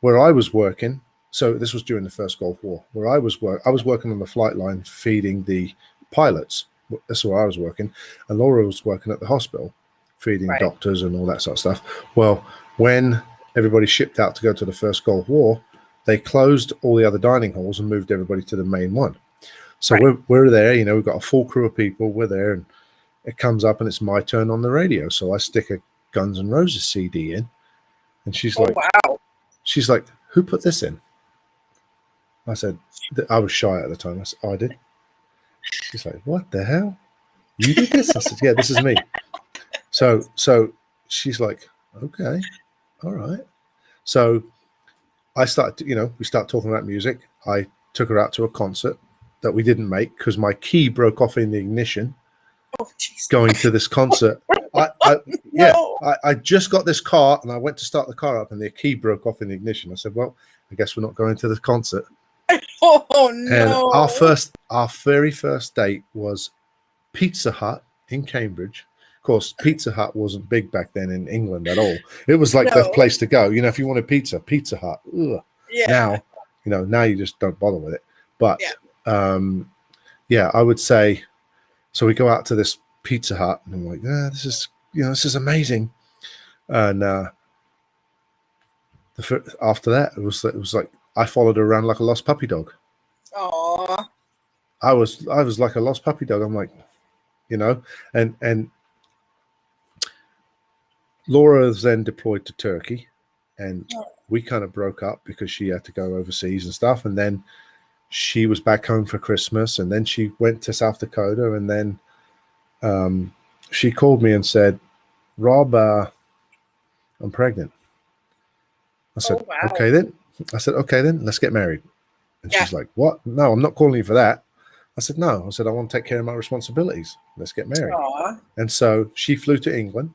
where I was working, so this was during the first Gulf War, where I was working on the flight line feeding the pilots. That's where I was working, and Laura was working at the hospital feeding doctors and all that sort of stuff. Well, when everybody shipped out to go to the first Gulf War, they closed all the other dining halls and moved everybody to the main one. So we're there, you know, we've got a full crew of people, we're there, and it comes up and it's my turn on the radio. So I stick a Guns N' Roses CD in, and she's like, who put this in? I said, I was shy at the time. I said, I did. She's like, what the hell? You did this? I said, yeah, this is me. So she's like, okay, all right. So I started, we start talking about music. I took her out to a concert that we didn't make because my key broke off in the ignition. Oh, geez. Going to this concert. I just got this car and I went to start the car up and the key broke off in the ignition. I said, well, I guess we're not going to the concert. Oh no. And our very first date was Pizza Hut in Cambridge. Of course, Pizza Hut wasn't big back then in England at all. It was like the place to go. If you wanted Pizza Hut. Ugh. Yeah. Now you just don't bother with it. But I would say, so we go out to this Pizza Hut and I'm like, this is amazing. And after that, it was like I followed her around like a lost puppy dog. Aww. I was like a lost puppy dog. I'm like, and Laura was then deployed to Turkey, and we kind of broke up because she had to go overseas and stuff. And then she was back home for Christmas, and then she went to South Dakota, and then she called me and said, Rob, I'm pregnant. I said, okay then. I said, okay then, let's get married. And she's like, what? No, I'm not calling you for that. I said, no. I said, I want to take care of my responsibilities. Let's get married. Aww. And so she flew to England.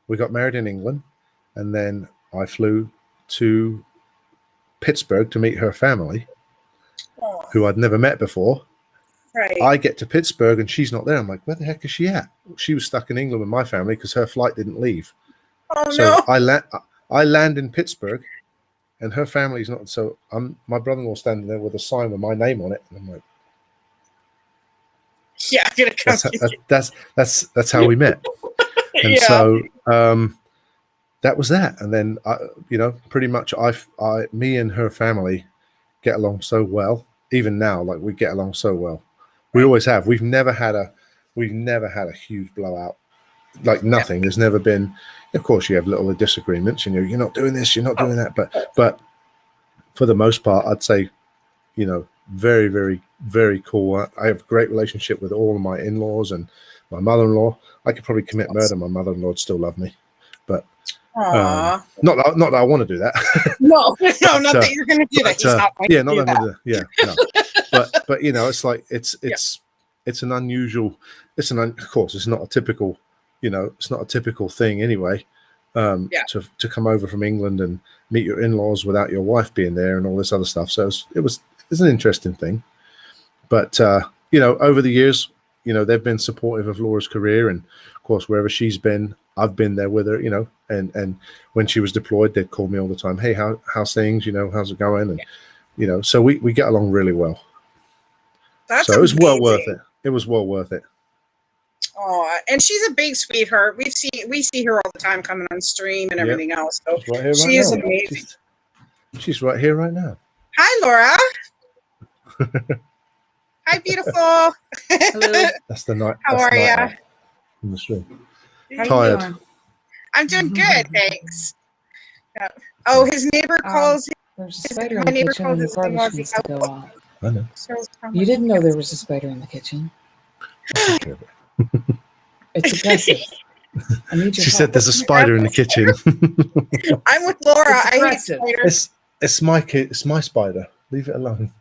We got married in England. And then I flew to Pittsburgh to meet her family, who I'd never met before. Right. I get to Pittsburgh and she's not there. I'm like, where the heck is she at? She was stuck in England with my family because her flight didn't leave. Oh, so no. I land in Pittsburgh, and her family's not. So my brother-in-law standing there with a sign with my name on it, and I'm like, yeah, I'm gonna come. that's how we met. And Yeah. so that was that. And then pretty much me and her family get along so well. Even now, like, we get along so well. We always have. We've never had a huge blowout. Like, nothing. There's never been. Of course, you have little disagreements, and you're not doing this, you're not doing that. But for the most part, I'd say, very, very, very cool. I have a great relationship with all of my in-laws and my mother-in-law. I could probably commit murder. My mother-in-law would still love me, but not that I want to do that. No, not that you're going to do that. He's not going to do that. No. But it's like it's an unusual. Of course, it's not a typical. It's not a typical thing anyway. To come over from England and meet your in-laws without your wife being there and all this other stuff. So it's an interesting thing. But over the years, they've been supportive of Laura's career, and of course, wherever she's been, I've been there with her. And when she was deployed, they'd call me all the time. Hey, how's things? How's it going? And so we get along really well. That's so it was amazing. well worth it. It was well worth it. Oh, and she's a big sweetheart. We see her all the time coming on stream and everything else. So she is amazing. She's right here right now. Hi, Laura. Hi, beautiful. Hello. That's the night. How are you? In the stream. How Tired. you doing? I'm doing good, thanks. Oh, his neighbor calls. There's a spider in the kitchen and the garbage needs to go out. I know. You didn't know there was a spider in the kitchen. It's aggressive. I need your She said there's a spider in the kitchen. I'm with Laura. It's I hate aggressive. spiders. It's my spider. Leave it alone.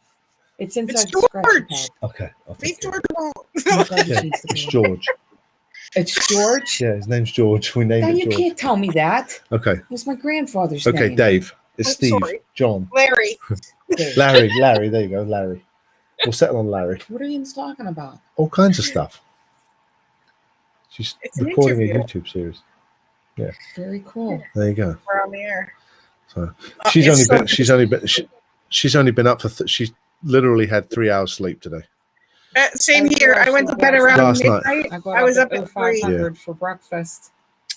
It's inside It's the scratch George. pad. Okay. Leave George alone. The garbage Yeah, needs to it's go. George. It's George? Yeah, his name's George. We named Now it you George. can't tell me that. Okay. It was my grandfather's Okay, name. Dave. It's I'm Steve. sorry. John. Larry. Dave. Larry. There you go, Larry. We'll settle on Larry. What are you talking about? All kinds of stuff. She's It's an recording a interview. YouTube series. Very cool. There you go. We're on the air. So Oh, she's it's only been up for she's literally had 3 hours sleep today. Same here. I went to bed around Last night. midnight. got I was up at at 3. 0500 for breakfast.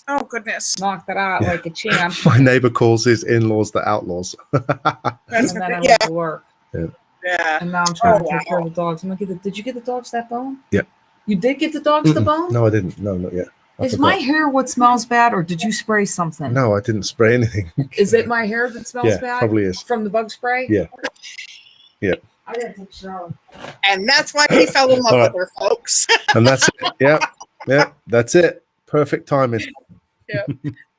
Oh, goodness. Knocked it out Yeah. like a champ. My neighbor calls his in-laws the outlaws. That's And then I yeah. went to work. Yeah. And now I'm trying to Oh, take care of the dogs. I'm like, did you get the dogs that bone? Yep. You did get the dogs the bone? No, I didn't. No, not yet. I Is forgot. my hair what smells bad, or did you spray something? No, I didn't spray anything. Is it my hair that smells Yeah, bad? probably is. From the bug spray? Yeah. Yeah. I gotta take a shower. And that's why he fell in love All with right. her, folks. And that's it. Yeah, that's it. Perfect timing.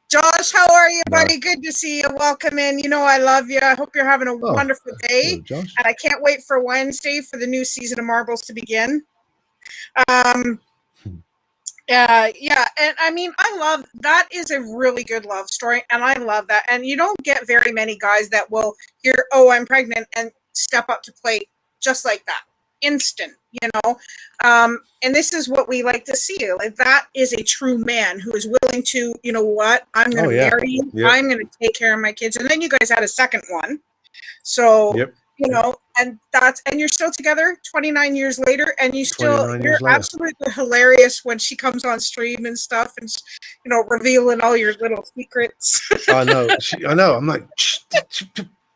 Josh, how are you, No. buddy? Good to see you. Welcome in. You know I love you. I hope you're having a wonderful day. Hello, Josh. And I can't wait for Wednesday for the new season of Marbles to begin. Yeah, and I mean, I love that is a really good love story, and I love that. And you don't get very many guys that will hear, "Oh, I'm pregnant," and step up to plate just like that, instant, And this is what we like to see. Like, that is a true man who is willing to, you know what, I'm going to marry you, I'm going to take care of my kids, and then you guys had a second one, so. Yep. And you're still together 29 years later, and you're absolutely hilarious when she comes on stream and stuff, and revealing all your little secrets. I know. I know. I'm like,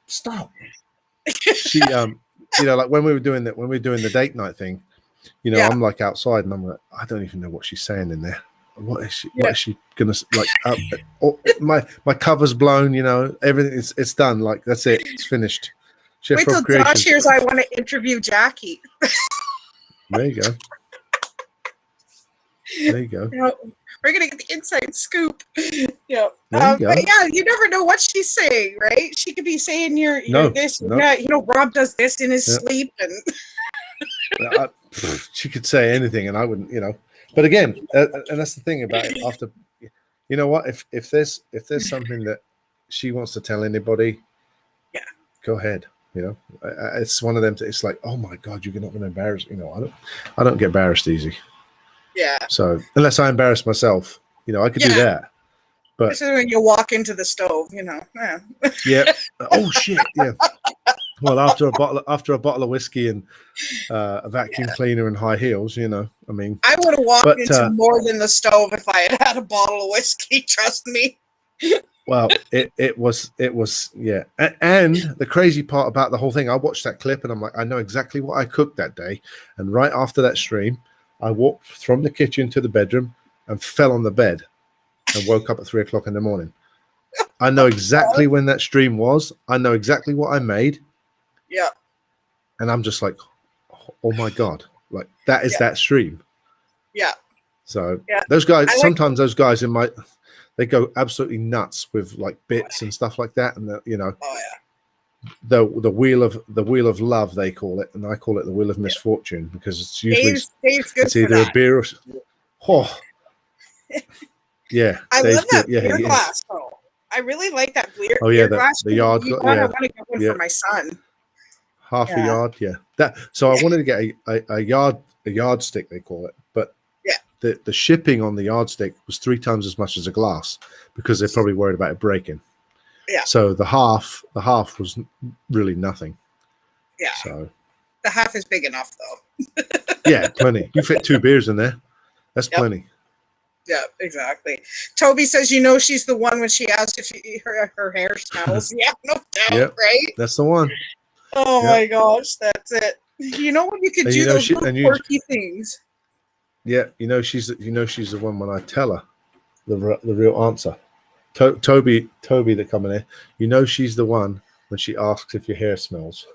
stop. She, like when we were doing the date night thing, I'm like outside, and I'm like, I don't even know what she's saying in there. What is she? What is she gonna like? My cover's blown. Everything. It's done. Like, that's it. It's finished. Wait till Josh hears I want to interview Jackie. There you go. There you go. We're gonna get the inside scoop. Yeah. There you go. But yeah, you never know what she's saying, right? She could be saying you're this. No. Yeah, Rob does this in his sleep, and she could say anything, and I wouldn't. But again, and that's the thing about it. After, you know what? If there's something that she wants to tell anybody, go ahead. It's one of them. It's like, oh my God, you're not going to embarrass. I don't get embarrassed easy. Yeah. So unless I embarrass myself, I could do that. But this is when you walk into the stove, you know. Yeah. yeah. Oh shit. Yeah. Well, after a bottle of whiskey and a vacuum cleaner and high heels, you know. I mean, I would have walked but, into more than the stove if I had a bottle of whiskey. Trust me. well, it was yeah. And the crazy part about the whole thing, I watched that clip and I'm like, I know exactly what I cooked that day. And right after that stream, I walked from the kitchen to the bedroom and fell on the bed and woke up at 3 o'clock in the morning. I know exactly when that stream was. I know exactly what I made. Yeah. And I'm just like, oh my God, like that is that stream. Yeah. So yeah. those guys, sometimes those guys they go absolutely nuts with like bits and stuff like that. And you know, the wheel of love, they call it. And I call it the wheel of misfortune because it's usually Dave's good it's either a beer or, yeah. I Dave's love that good. beer glass though. I really like that beer, glass. The yard. I want to get one for my son. Half a yard, yeah. So I wanted to get a yardstick, they call it, but the shipping on the yardstick was 3 times as much as a glass because they're probably worried about it breaking. Yeah. So the half was really nothing. Yeah. So the half is big enough though. Yeah, plenty. You fit 2 beers in there. That's plenty. Yeah, exactly. Toby says, you know, she's the one when she asked if her hair smells. Yeah, no doubt, right? That's the one. Oh my gosh, that's it. You know what you could do those little quirky things. Yeah, you know she's the one when I tell her the real answer. Toby that come in here, you know she's the one when she asks if your hair smells.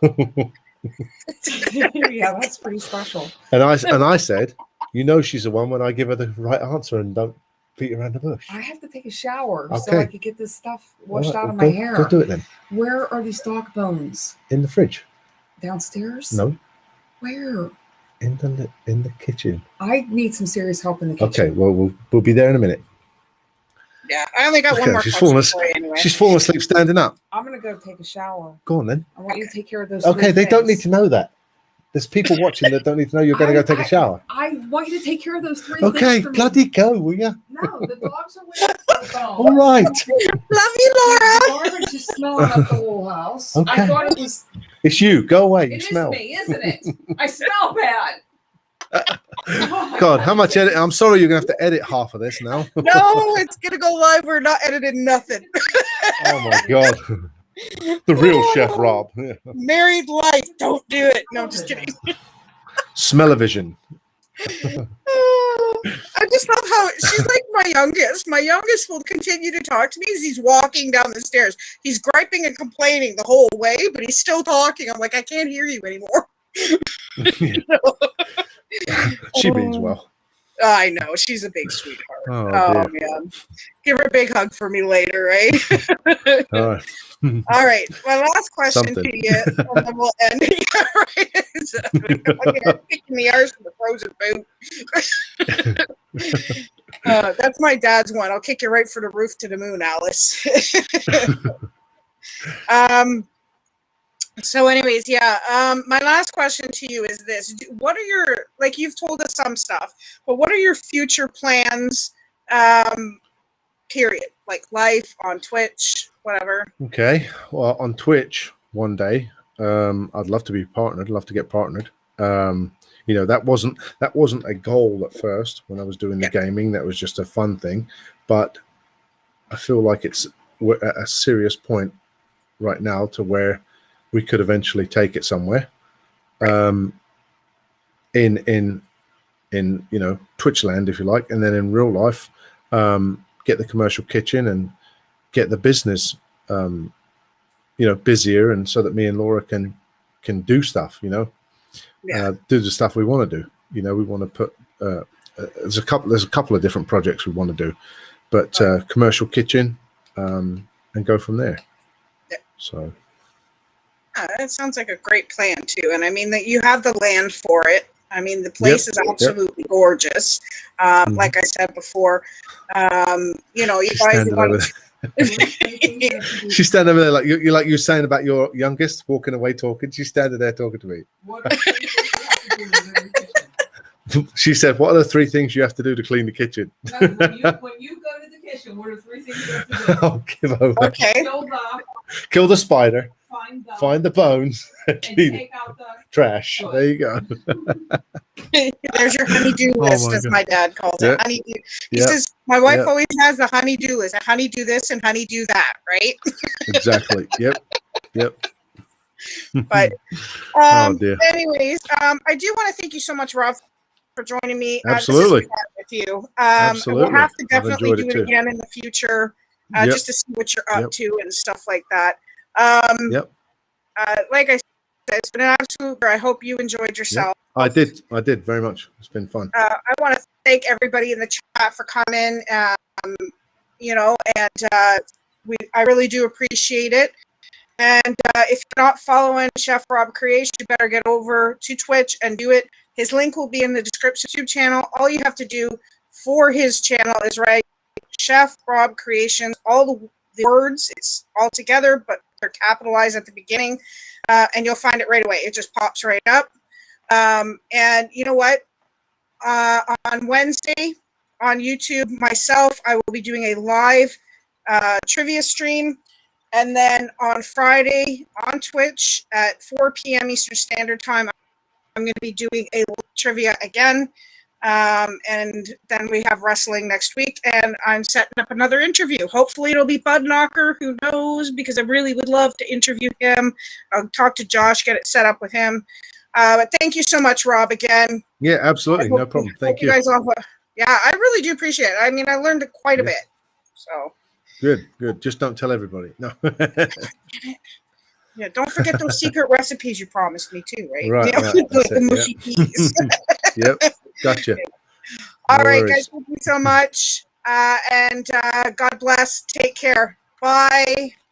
Yeah, that's pretty special. And I said, you know she's the one when I give her the right answer and don't beat around the bush. I have to take a shower so I could get this stuff washed out of my hair. Go do it then. Where are these dog bones? In the fridge. Downstairs? No. Where? In the kitchen. I need some serious help in the kitchen. Okay, well we'll be there in a minute. Yeah, I only got one more question for you anyway. She's falling asleep standing up. I'm gonna go take a shower. Go on then. I want you to take care of those. Okay, they don't need to know that. There's people watching that don't need to know you're going to go take a shower. I want you to take care of those 3 things. Okay, bloody go, will you? No, the dogs are waiting for the phone. All right. Love you, Laura. The garbage is smelling up the whole house. Okay. I thought it was. It's you. Go away. You smell. It is me, isn't it? I smell bad. God, how much edit? I'm sorry you're going to have to edit half of this now. No, it's going to go live. We're not editing nothing. Oh, my God. The real Chef Rob. Yeah. Married life. Don't do it. No, I'm just kidding. Smell-o-vision. I just love how she's like my youngest. My youngest will continue to talk to me as he's walking down the stairs. He's griping and complaining the whole way, but he's still talking. I'm like, I can't hear you anymore. She means well. I know. She's a big sweetheart. Oh man. Give her a big hug for me later, right? All right. All right. My last question to you, and then we'll end it. Kicking the arse with a frozen boot. That's my dad's one. I'll kick you right for the roof to the moon, Alice. So anyways, my last question to you is this. What are your, like, you've told us some stuff, but what are your future plans, period? Like life, on Twitch, whatever. Okay. Well, on Twitch one day, I'd love to be partnered, love to get partnered. You know, that wasn't a goal at first when I was doing the gaming. That was just a fun thing. But I feel like we're at a serious point right now to where we could eventually take it somewhere, in you know, Twitch land, if you like, and then in real life, get the commercial kitchen and get the business, you know, busier, and so that me and Laura can do stuff, you know, do the stuff we want to do. You know, we want to put there's a couple of different projects we want to do, but commercial kitchen, and go from there. So. That sounds like a great plan too, and I mean that you have the land for it. I mean the place is absolutely gorgeous. Like I said before, you know, you guys. She's standing over there like you're saying about your youngest walking away talking. She's standing there talking to me. She said, "What are the 3 things you have to do to clean the kitchen?" No, when you go to the kitchen, what are 3 things you have to do? I'll give over. Okay. Kill the spider. Find The bones. and take out the trash. Good. There you go. There's your honey-do Oh list, my as God. my dad calls Yeah. it. Honey-do. He Yeah. says, my wife Yeah. always has the honey-do list. Honey-do this and honey-do that, right? Exactly. Yep. But Oh dear. anyways, I do want to thank you so much, Rob, for joining me. Absolutely. This is fun with you. Absolutely. We'll have to I've definitely enjoyed do it it too. again in the future, Yep. just to see what you're up Yep. to and stuff like that. Yep. Like I said, it's been an absolute. I hope you enjoyed yourself. I did very much. It's been fun. I want to thank everybody in the chat for coming. I really do appreciate it. And if you're not following Chef Rob Creations, you better get over to Twitch and do it. His link will be in the description YouTube channel. All you have to do for his channel is write Chef Rob Creations, all the words, it's all together, but they're capitalized at the beginning, and you'll find it right away. It just pops right up. And you know what? On Wednesday on YouTube, myself, I will be doing a live trivia stream. And then on Friday on Twitch at 4 p.m. Eastern Standard Time, I'm going to be doing a trivia again. And then we have wrestling next week. And I'm setting up another interview. Hopefully it'll be Bud Knocker. Who knows? Because I really would love to interview him. I'll talk to Josh, get it set up with him. But thank you so much, Rob, again. Yeah, absolutely. No problem. Thank you. Guys all, yeah, I really do appreciate it. I mean, I learned quite a bit. So. Good. Just don't tell everybody. No. Yeah, don't forget those secret recipes you promised me too, right? Right. You know, like the mushy peas. Yep. Gotcha. All right, worries. guys. Thank you so much. And God bless. Take care. Bye.